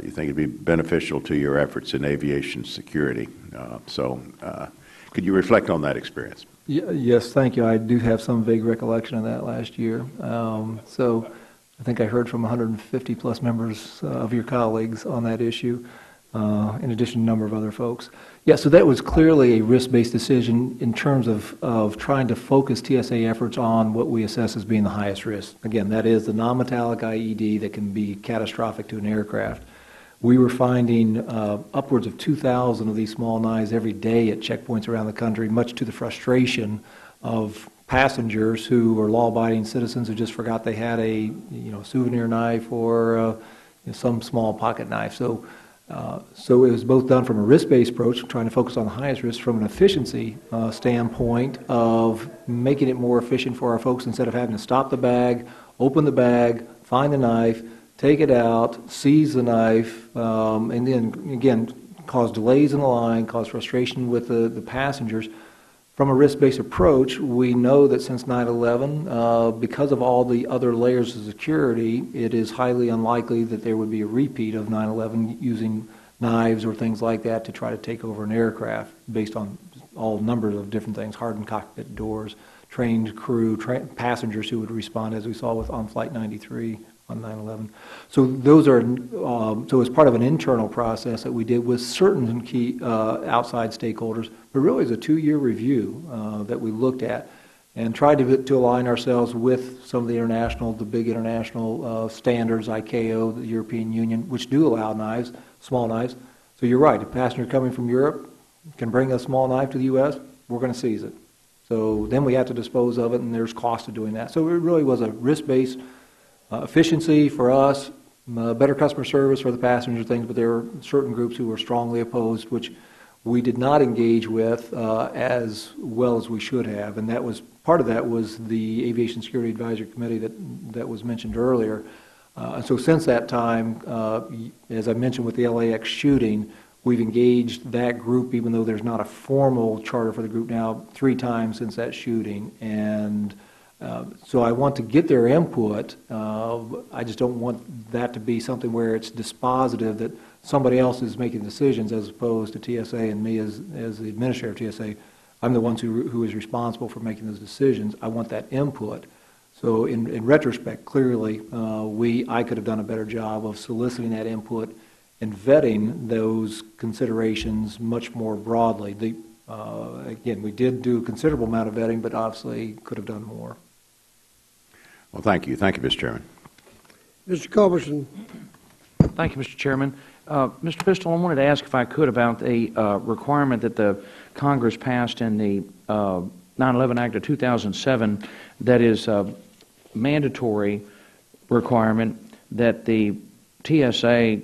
think it'd be beneficial to your efforts in aviation security? Could you reflect on that experience? Yes, thank you. I do have some vague recollection of that last year. So I think I heard from 150 plus members of your colleagues on that issue. in addition to a number of other folks. Yeah, so that was clearly a risk-based decision in terms of trying to focus TSA efforts on what we assess as being the highest risk. Again, that is the non-metallic IED that can be catastrophic to an aircraft. We were finding upwards of 2,000 of these small knives every day at checkpoints around the country, much to the frustration of passengers who were law-abiding citizens who just forgot they had a souvenir knife or some small pocket knife. So it was both done from a risk-based approach, trying to focus on the highest risk, from an efficiency standpoint of making it more efficient for our folks instead of having to stop the bag, open the bag, find the knife, take it out, seize the knife, and then, again, cause delays in the line, cause frustration with the passengers. From a risk-based approach, we know that since 9/11, because of all the other layers of security, it is highly unlikely that there would be a repeat of 9/11 using knives or things like that to try to take over an aircraft based on all numbers of different things, hardened cockpit doors, trained crew, passengers who would respond, as we saw on Flight 93 on 9/11. So those are, so as part of an internal process that we did with certain key outside stakeholders, but really it's a 2-year review that we looked at and tried to align ourselves with some of the big international standards, ICAO, the European Union, which do allow knives, small knives. So you're right, a passenger coming from Europe can bring a small knife to the U.S., we're going to seize it. So then we have to dispose of it, and there's cost to doing that. So it really was a risk-based efficiency for us, better customer service for the passenger things, but there were certain groups who were strongly opposed, which we did not engage with as well as we should have. And that was, part of that was the Aviation Security Advisory Committee that was mentioned earlier. And so since that time, as I mentioned with the LAX shooting, we've engaged that group, even though there's not a formal charter for the group now, 3 times since that shooting. And so I want to get their input. I just don't want that to be something where it's dispositive that somebody else is making decisions as opposed to TSA and me as the administrator of TSA. I'm the one who is responsible for making those decisions. I want that input. So in retrospect, clearly, I could have done a better job of soliciting that input and vetting those considerations much more broadly. Again, we did do a considerable amount of vetting, but obviously could have done more. Well, thank you. Thank you, Mr. Chairman. Mr. Culberson. Thank you, Mr. Chairman. Mr. Pistole, I wanted to ask if I could about a requirement that the Congress passed in the 9/11 Act of 2007 that is a mandatory requirement that the TSA,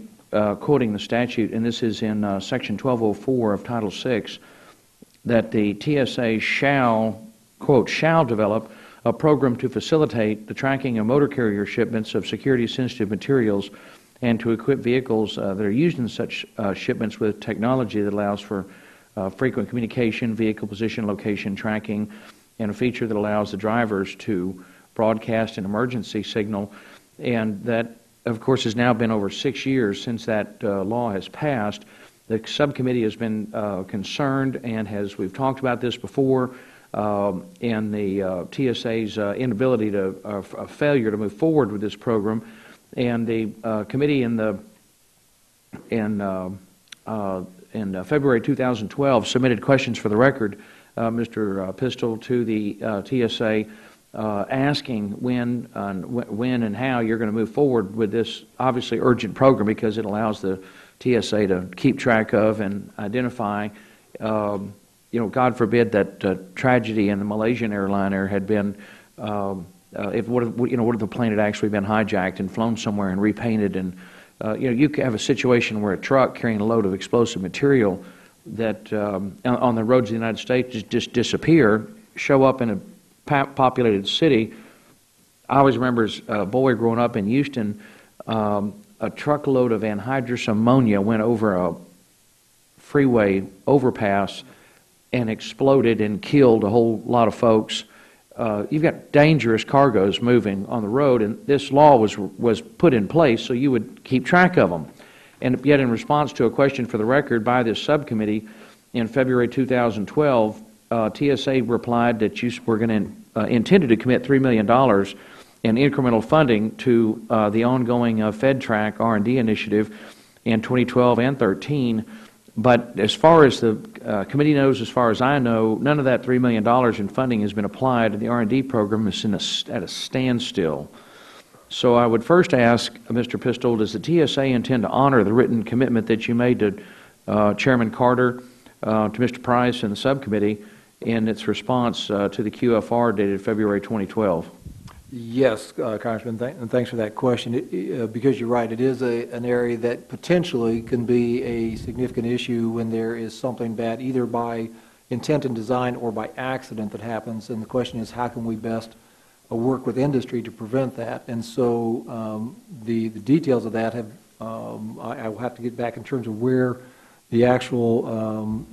quoting the statute, and this is in Section 1204 of Title VI, that the TSA shall, quote, shall develop a program to facilitate the tracking of motor carrier shipments of security-sensitive materials and to equip vehicles that are used in such shipments with technology that allows for frequent communication, vehicle position, location tracking, and a feature that allows the drivers to broadcast an emergency signal. And that, of course, has now been over 6 years since that law has passed. The subcommittee has been concerned and we've talked about this before, and the TSA's inability to, failure to move forward with this program. And the committee in February 2012 submitted questions for the record, Mr. Pistole, to the TSA asking when and how you're going to move forward with this obviously urgent program, because it allows the TSA to keep track of and identify, God forbid that tragedy in the Malaysian airliner had been, what if the plane had actually been hijacked and flown somewhere and repainted, and you could have a situation where a truck carrying a load of explosive material that on the roads of the United States just disappear, show up in a populated city. I always remember as a boy growing up in Houston, a truckload of anhydrous ammonia went over a freeway overpass and exploded and killed a whole lot of folks. You've got dangerous cargoes moving on the road, and this law was put in place so you would keep track of them. And yet, in response to a question for the record by this subcommittee in February 2012, TSA replied that you were going to intended to commit $3 million in incremental funding to the ongoing FedTrack R&D initiative, in 2012 and 13. But as far as the committee knows, as far as I know, none of that $3 million in funding has been applied, and the R&D program is at a standstill. So I would first ask Mr. Pistole, does the TSA intend to honor the written commitment that you made to Chairman Carter, to Mr. Price and the subcommittee in its response to the QFR dated February 2012? Yes, Congressman, and thanks for that question. Because you're right, it is an area that potentially can be a significant issue when there is something bad, either by intent and design or by accident that happens. And the question is, how can we best work with industry to prevent that? And so the details of that have, I will have to get back in terms of where the actual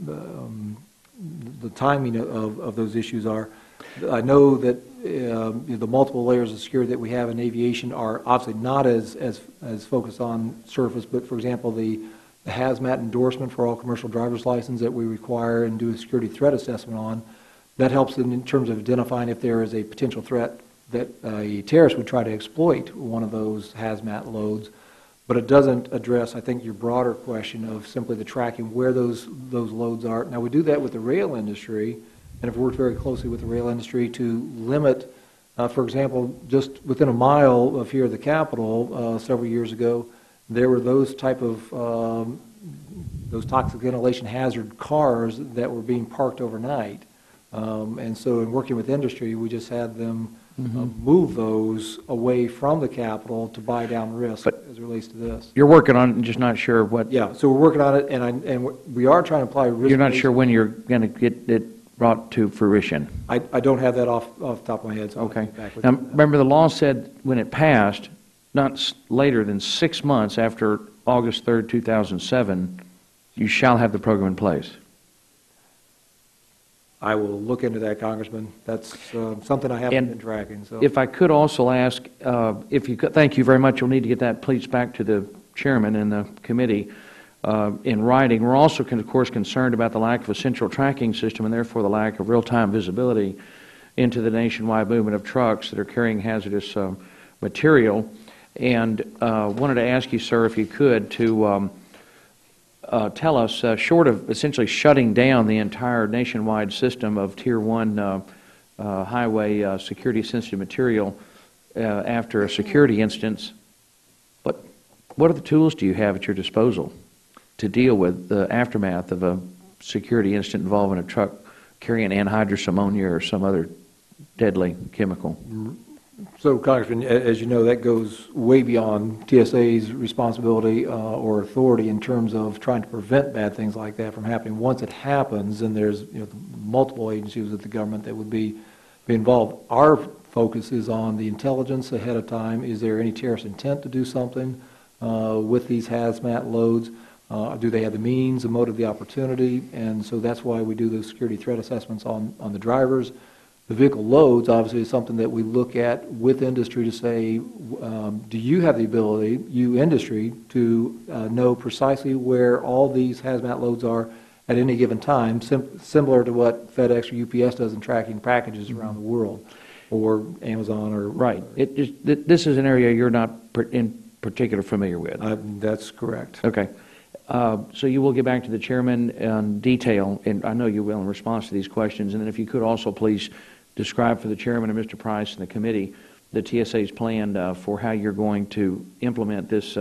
the timing of those issues are. I know that the multiple layers of security that we have in aviation are obviously not as focused on surface, but for example, the hazmat endorsement for all commercial driver's license that we require and do a security threat assessment on, that helps in terms of identifying if there is a potential threat that a terrorist would try to exploit one of those hazmat loads. But it doesn't address, I think, your broader question of simply the tracking where those loads are. Now, we do that with the rail industry, and have worked very closely with the rail industry to limit, for example, just within a mile of here at the Capitol several years ago, there were those type of those toxic inhalation hazard cars that were being parked overnight. And so in working with industry, we just had them move those away from the Capitol to buy down risk as it relates to this. You're working on it and just not sure what... Yeah, so we're working on it, and we are trying to apply risk... You're not sure when you're going to get it brought to fruition? I don't have that off the top of my head. So okay. Now, remember, the law said when it passed, not later than 6 months after August 3rd, 2007, you shall have the program in place. I will look into that, Congressman. That's something I haven't been tracking. So, if I could also ask, if you could, thank you very much. You'll need to get that please back to the chairman and the committee in writing. We're also, of course, concerned about the lack of a central tracking system and therefore the lack of real-time visibility into the nationwide movement of trucks that are carrying hazardous material. And wanted to ask you, sir, if you could, to tell us, short of essentially shutting down the entire nationwide system of Tier 1 highway security-sensitive material after a security instance, what are the tools do you have at your disposal to deal with the aftermath of a security incident involving a truck carrying anhydrous ammonia or some other deadly chemical? So, Congressman, as you know, that goes way beyond TSA's responsibility or authority in terms of trying to prevent bad things like that from happening. Once it happens, and there's multiple agencies of the government that would be involved, our focus is on the intelligence ahead of time. Is there any terrorist intent to do something with these hazmat loads? Do they have the means, the motive, the opportunity? And so that's why we do those security threat assessments on the drivers. The vehicle loads, obviously, is something that we look at with industry to say, do you have the ability, you industry, to know precisely where all these hazmat loads are at any given time, similar to what FedEx or UPS does in tracking packages around the world, or Amazon or... Right. This is an area you're not in particular familiar with. That's correct. Okay. So you will get back to the chairman in detail, and I know you will in response to these questions, and then if you could also please describe for the chairman and Mr. Price and the committee the TSA's plan for how you're going to implement this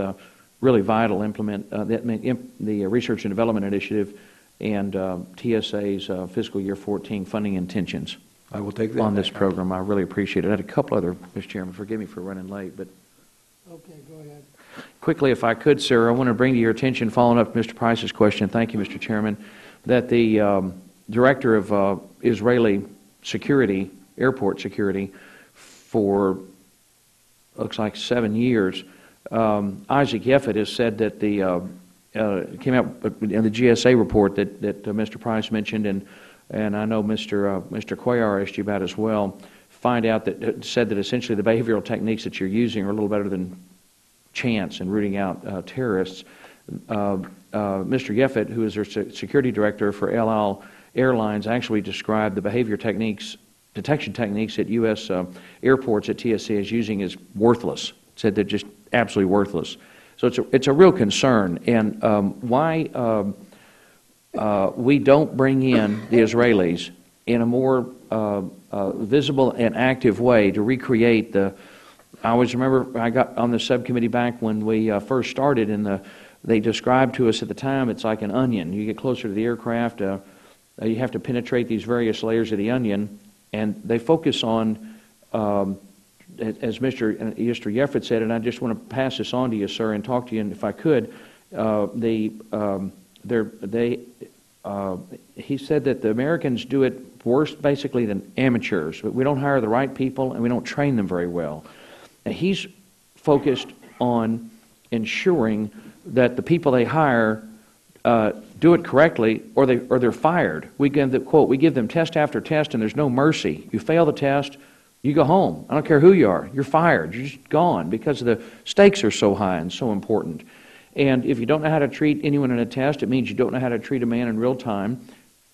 really vital the Research and Development Initiative and TSA's fiscal year 14 funding intentions. I will take that on this program. I really appreciate it. I had a couple other, Mr. Chairman, forgive me for running late, but okay, go ahead. Quickly, if I could, sir, I want to bring to your attention, following up Mr. Price's question, thank you, Mr. Chairman, that the director of Israeli security, airport security, for looks like 7 years, Isaac Yeffet has said that came out in the GSA report that Mr. Price mentioned, and I know Mr. Cuellar asked you about as well, said that essentially the behavioral techniques that you're using are a little better than chance in rooting out terrorists. Mr. Yeffet, who is their security director for El Al Airlines, actually described the behavior techniques, detection techniques at U.S. airports that TSA is using as worthless. Said they're just absolutely worthless. So it's a real concern. And why we don't bring in the Israelis in a more visible and active way to recreate the. I always remember I got on the subcommittee back when we first started, and they described to us at the time it's like an onion. You get closer to the aircraft, you have to penetrate these various layers of the onion, and they focus on, as Mr. Yeffert said, and I just want to pass this on to you, sir, and talk to you, and if I could, he said that the Americans do it worse basically than amateurs, but we don't hire the right people and we don't train them very well. And he's focused on ensuring that the people they hire do it correctly, or they're fired. We give them, quote, we give them test after test, and there's no mercy. You fail the test, you go home. I don't care who you are. You're fired. You're just gone because the stakes are so high and so important. And if you don't know how to treat anyone in a test, it means you don't know how to treat a man in real time,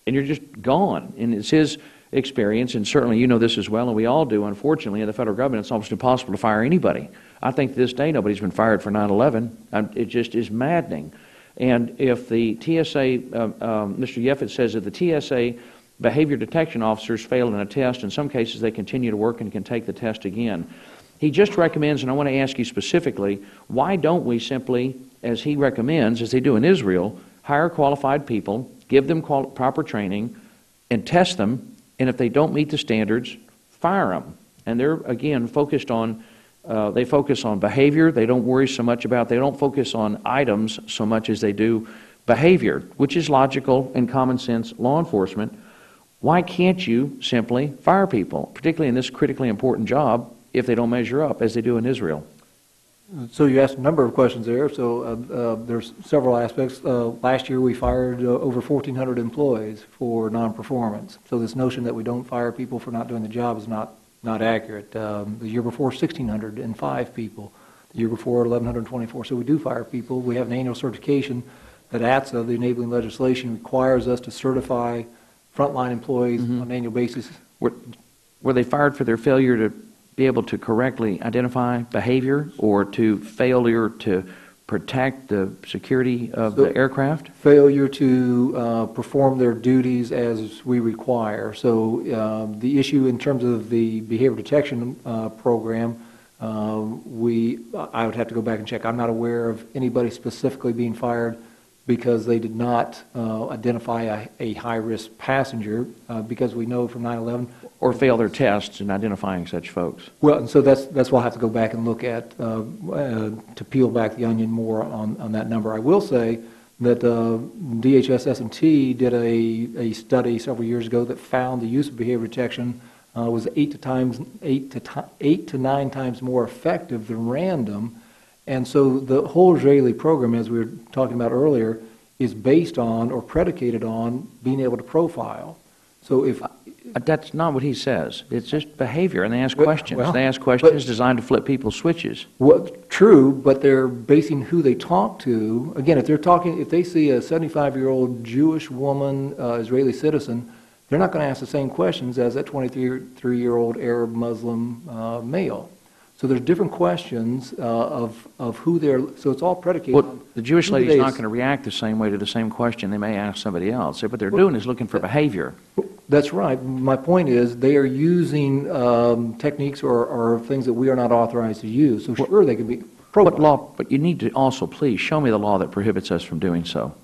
and you're just gone. And it's his experience, and certainly you know this as well, and we all do, unfortunately, in the federal government, it's almost impossible to fire anybody. I think to this day nobody's been fired for 9/11. It just is maddening. And if the TSA, Mr. Yeffert says that the TSA behavior detection officers fail in a test, in some cases they continue to work and can take the test again. He just recommends, and I want to ask you specifically, why don't we simply, as he recommends, as they do in Israel, hire qualified people, give them proper training, and test them, and if they don't meet the standards, fire them. And they're, again, focused on, they focus on behavior. They don't worry so much about, they don't focus on items so much as they do behavior, which is logical and common sense law enforcement. Why can't you simply fire people, particularly in this critically important job, if they don't measure up, as they do in Israel? So you asked a number of questions there. So there's several aspects. Last year we fired over 1,400 employees for non-performance. So this notion that we don't fire people for not doing the job is not accurate. The year before, 1,605 people. The year before, 1,124. So we do fire people. We have an annual certification that ATSA, the enabling legislation, requires us to certify frontline employees on an annual basis. Were they fired for their failure to be able to correctly identify behavior, or to failure to protect the security of the aircraft? Failure to perform their duties as we require. So the issue in terms of the behavior detection program, I would have to go back and check. I'm not aware of anybody specifically being fired because they did not identify a high-risk passenger, because we know from 9/11. Or fail their tests in identifying such folks. Well, and so that's why I'll have to go back and look at, to peel back the onion more on that number. I will say that DHS S&T did a study several years ago that found the use of behavior detection was 8 to 9 times more effective than random. And so the whole Israeli program, as we were talking about earlier, is based on or predicated on being able to profile. So if that's not what he says. It's just behavior, and they ask questions. They ask questions designed to flip people's switches. Well, true, but they're basing who they talk to. Again, if they see a 75-year-old Jewish woman, Israeli citizen, they're not going to ask the same questions as that 23-year-old Arab Muslim male. So there's different questions of who they're. So it's all predicated on. The Jewish lady's not going to react the same way to the same question they may ask somebody else. What they're doing is looking for behavior. That's right. My point is they are using techniques or things that we are not authorized to use. So sure, they can be profiled. But you need to also please show me the law that prohibits us from doing so.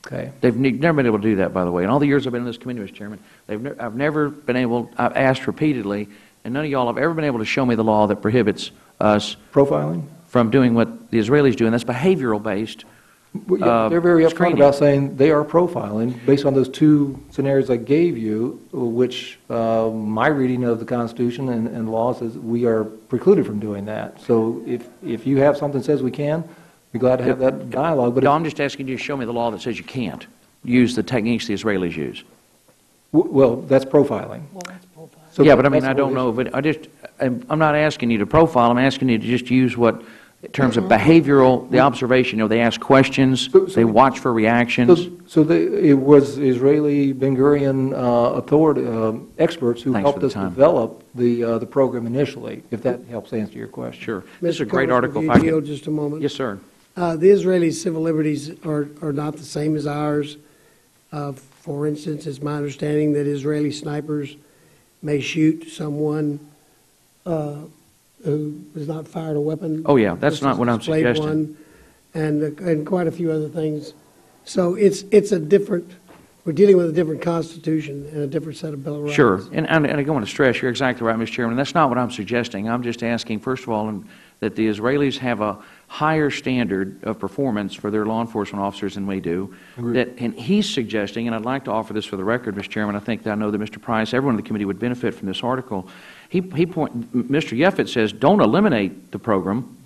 Okay. They've never been able to do that, by the way. In all the years I've been in this committee, Mr. Chairman, I've never been able. I've asked repeatedly, and none of y'all have ever been able to show me the law that prohibits us profiling from doing what the Israelis do, and that's behavioral based. They're very upfront about saying they are profiling based on those two scenarios I gave you, which my reading of the Constitution and law says we are precluded from doing that. So if you have something that says we can, be glad to have that dialogue. But no, I'm just asking you to show me the law that says you can't use the techniques the Israelis use. Well, that's profiling. Well, that's profiling. So yeah, but I mean, I don't know. But I'm not asking you to profile. I'm asking you to just use what, in terms of behavioral, the observation. They ask questions. They watch for reactions. It was Israeli Ben Gurion experts who helped us develop the program initially. If that helps answer your question. Sure. This is a great Cummings, article. will you yield just a moment? Yes, sir. The Israeli civil liberties are not the same as ours. For instance, it's my understanding that Israeli snipers may shoot someone who has not fired a weapon. Oh, yeah, that's not what I'm displayed suggesting. one, and quite a few other things. So it's a different. We're dealing with a different constitution and a different set of Bill of Rights. Sure, and I want to stress, you're exactly right, Mr. Chairman. That's not what I'm suggesting. I'm just asking, first of all, that the Israelis have a higher standard of performance for their law enforcement officers than we do. And he's suggesting, and I'd like to offer this for the record, Mr. Chairman, I know that Mr. Price, everyone in the committee would benefit from this article. Mr. Yeffet says, don't eliminate the program,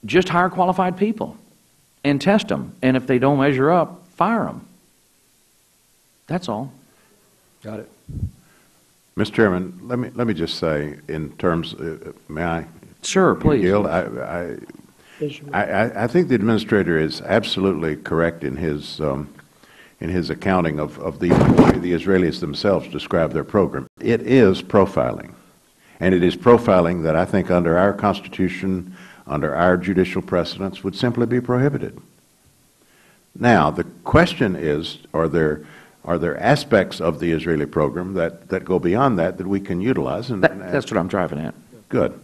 just hire qualified people and test them. And if they don't measure up, fire them. That's all. Got it. Mr. Chairman, let me just say, in terms, may I? Sure, please. Yield? I think the administrator is absolutely correct in his accounting of the way the Israelis themselves describe their program. It is profiling, and it is profiling that I think under our Constitution, under our judicial precedents, would simply be prohibited. Now, the question is, are there aspects of the Israeli program that go beyond that we can utilize? That's what I'm driving at. Good.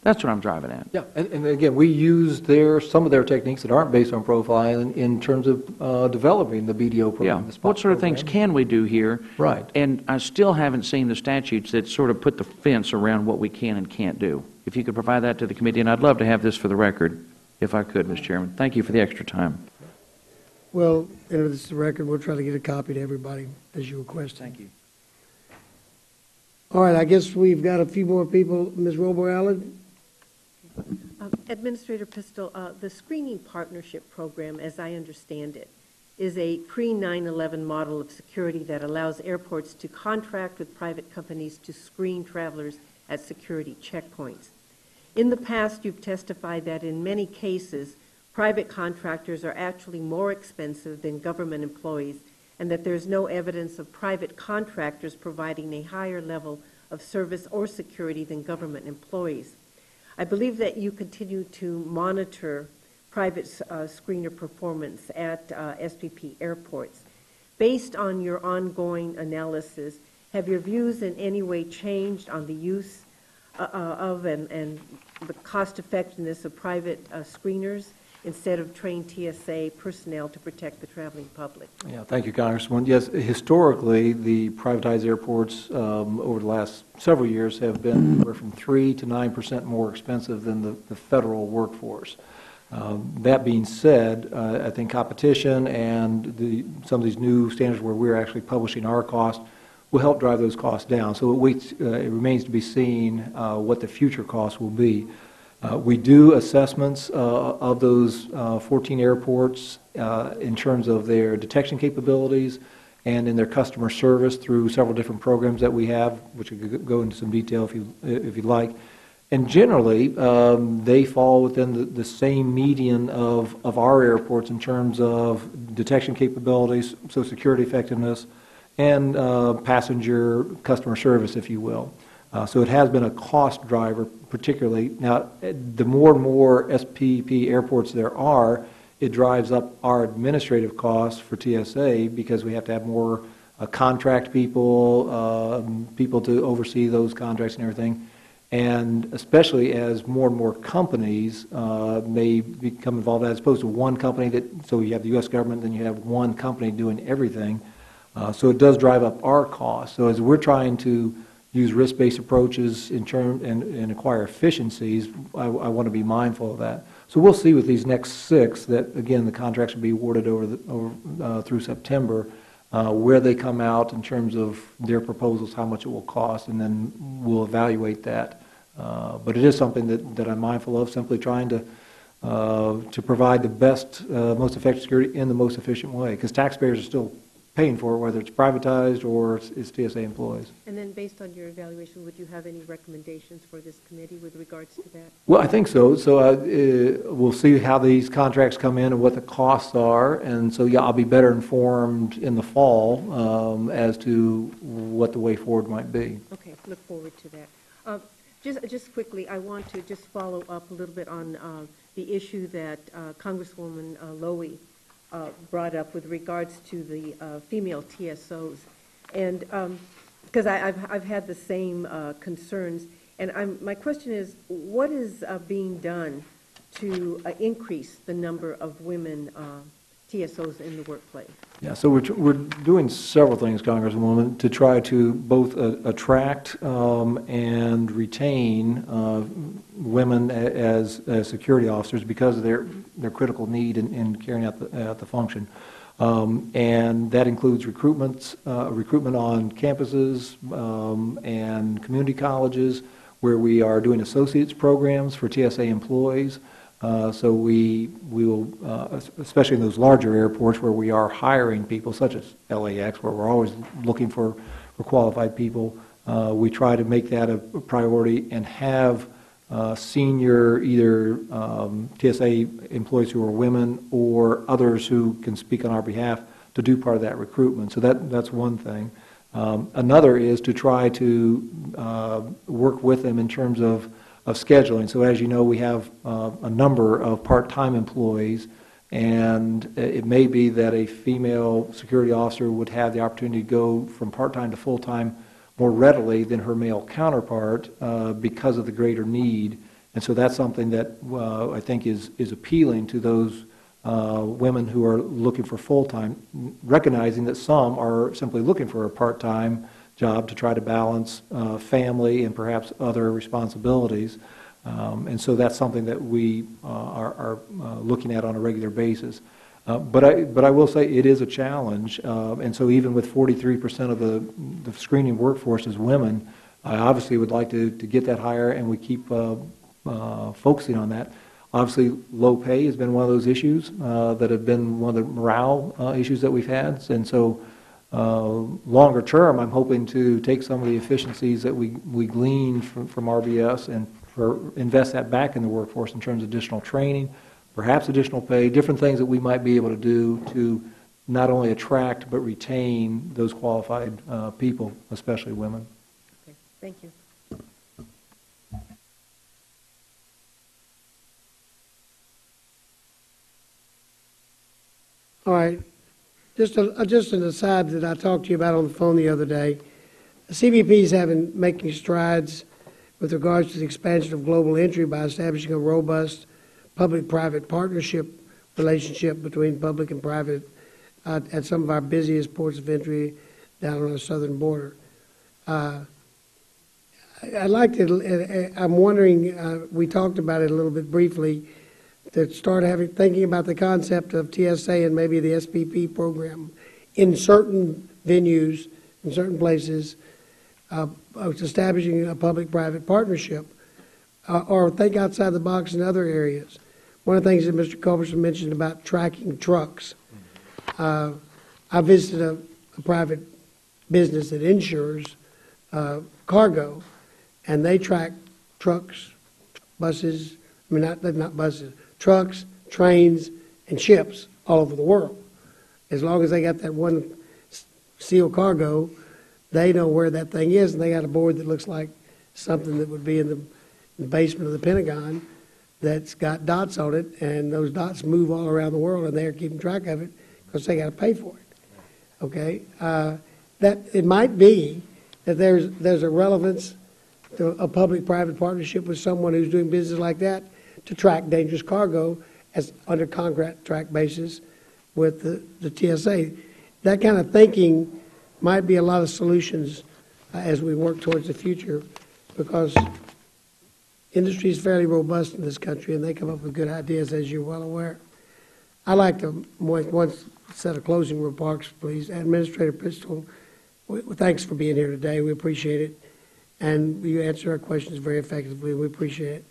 That's what I'm driving at. Yeah, and again, we use some of their techniques that aren't based on profiling in terms of developing the BDO program. Yeah. What sort of things can we do here? Right. And I still haven't seen the statutes that sort of put the fence around what we can and can't do. If you could provide that to the committee, and I'd love to have this for the record, if I could, Mr. Chairman. Thank you for the extra time. Well, enter this to the record. We'll try to get a copy to everybody as you requested. Thank you. All right, I guess we've got a few more people. Ms. Robo-Allen? Administrator Pistole, the Screening Partnership Program, as I understand it, is a pre-9/11 model of security that allows airports to contract with private companies to screen travelers at security checkpoints. In the past, you've testified that in many cases, private contractors are actually more expensive than government employees, and that there's no evidence of private contractors providing a higher level of service or security than government employees. I believe that you continue to monitor private screener performance at SPP airports. Based on your ongoing analysis, have your views in any way changed on the use of and the cost effectiveness of private screeners instead of trained TSA personnel to protect the traveling public? Yeah, thank you, Congresswoman. Yes, historically, the privatized airports over the last several years have been anywhere from 3 to 9% more expensive than the federal workforce. That being said, I think competition and some of these new standards where we're actually publishing our costs will help drive those costs down. So it remains to be seen what the future costs will be. We do assessments of those 14 airports in terms of their detection capabilities and in their customer service through several different programs that we have, which we could go into some detail if you'd like. And generally, they fall within the same median of our airports in terms of detection capabilities, so security effectiveness, and passenger customer service, if you will. So it has been a cost driver, particularly. Now, the more and more SPP airports there are, it drives up our administrative costs for TSA because we have to have more contract people, people to oversee those contracts and everything. And especially as more and more companies may become involved, as opposed to one company so you have the U.S. government, then you have one company doing everything. So it does drive up our costs. So as we're trying to use risk-based approaches and acquire efficiencies, I want to be mindful of that. So we'll see with these next 6 that, again, the contracts will be awarded through September, where they come out in terms of their proposals, how much it will cost, and then we'll evaluate that. But it is something that I'm mindful of, simply trying to provide the best, most effective security in the most efficient way, because taxpayers are still paying for it, whether it's privatized or it's TSA employees. And then based on your evaluation, would you have any recommendations for this committee with regards to that? Well, I think so. So we'll see how these contracts come in and what the costs are. And so, yeah, I'll be better informed in the fall as to what the way forward might be. Okay, look forward to that. Just quickly, I want to just follow up a little bit on the issue that Congresswoman Lowy brought up with regards to the female TSOs. And because I've had the same concerns. And my question is, what is being done to increase the number of women TSOs in the workplace? Yeah, so we're doing several things, Congresswoman, to try to both attract and retain women as security officers because of their critical need in carrying out the function. And that includes recruitment on campuses and community colleges where we are doing associates programs for TSA employees. So we will, especially in those larger airports where we are hiring people, such as LAX, where we're always looking for qualified people, we try to make that a priority and have senior either TSA employees who are women or others who can speak on our behalf to do part of that recruitment. So that's one thing. Another is to try to work with them in terms of scheduling. So as you know, we have a number of part-time employees, and it may be that a female security officer would have the opportunity to go from part-time to full-time more readily than her male counterpart because of the greater need. And so that's something that I think is appealing to those women who are looking for full-time, recognizing that some are simply looking for a part-time job to try to balance family and perhaps other responsibilities. And so that's something that we are looking at on a regular basis. But I will say it is a challenge. And so even with 43% of the screening workforce is women, I obviously would like to get that higher, and we keep focusing on that. Obviously, low pay has been one of those issues that have been one of the morale issues that we've had. And so longer term, I'm hoping to take some of the efficiencies that we glean from RBS and invest that back in the workforce in terms of additional training, perhaps additional pay, different things that we might be able to do to not only attract but retain those qualified people, especially women. Okay, thank you. All right. Just an aside that I talked to you about on the phone the other day. The CBP is making strides with regards to the expansion of global entry by establishing a robust public-private partnership relationship between public and private at some of our busiest ports of entry down on our southern border. I'm wondering, we talked about it a little bit briefly, to start thinking about the concept of TSA and maybe the SPP program in certain venues, in certain places, establishing a public-private partnership, or think outside the box in other areas. One of the things that Mr. Culberson mentioned about tracking trucks. I visited a private business that insures cargo, and they track trucks, buses, not buses, trucks, trains, and ships all over the world. As long as they got that one sealed cargo, they know where that thing is, and they got a board that looks like something that would be in the basement of the Pentagon that's got dots on it, and those dots move all around the world, and they're keeping track of it because they got to pay for it. Okay, that it might be that there's a relevance to a public-private partnership with someone who's doing business like that to track dangerous cargo as under contract basis with the TSA. That kind of thinking might be a lot of solutions as we work towards the future, because industry is fairly robust in this country, and they come up with good ideas, as you're well aware. I'd like to make one set of closing remarks, please. Administrator Pistole, thanks for being here today. We appreciate it. And you answer our questions very effectively. We appreciate it.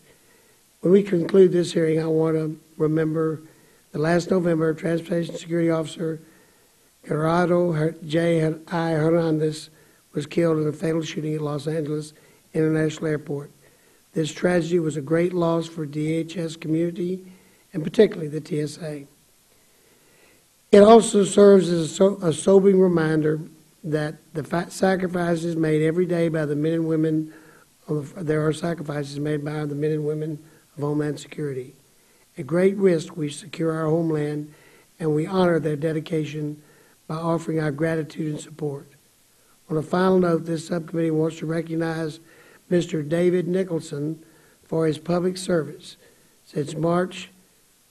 When we conclude this hearing, I want to remember that last November, Transportation Security Officer Gerardo J. I. Hernandez was killed in a fatal shooting at Los Angeles International Airport. This tragedy was a great loss for DHS community, and particularly the TSA. It also serves as a sobering reminder that the sacrifices made every day by the men and women, there are sacrifices made by the men and women of Homeland Security. At great risk, we secure our homeland, and we honor their dedication by offering our gratitude and support. On a final note, this subcommittee wants to recognize Mr. David Nicholson for his public service. Since March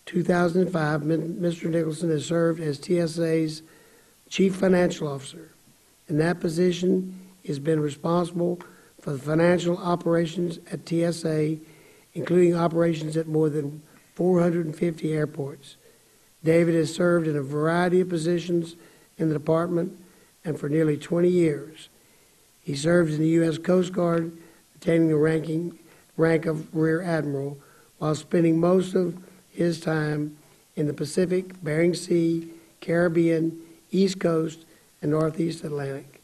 2005, Mr. Nicholson has served as TSA's Chief Financial Officer. In that position, he has been responsible for the financial operations at TSA, including operations at more than 450 airports. David has served in a variety of positions in the department and for nearly 20 years. He serves in the U.S. Coast Guard, attaining the rank of Rear Admiral, while spending most of his time in the Pacific, Bering Sea, Caribbean, East Coast, and Northeast Atlantic.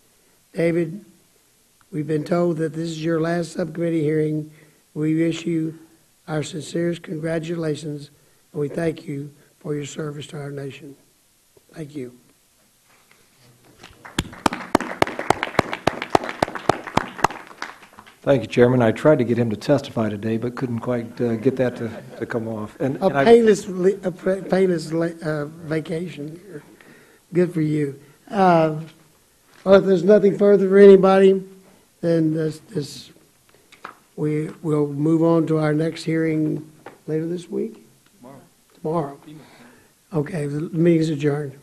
David, we've been told that this is your last subcommittee hearing. We wish you our sincerest congratulations, and we thank you for your service to our nation. Thank you. Thank you, Chairman. I tried to get him to testify today, but couldn't quite get that to come off. A painless vacation here. Good for you. Well, if there's nothing further for anybody, then we will move on to our next hearing later this week? Tomorrow. Okay, the meeting is adjourned.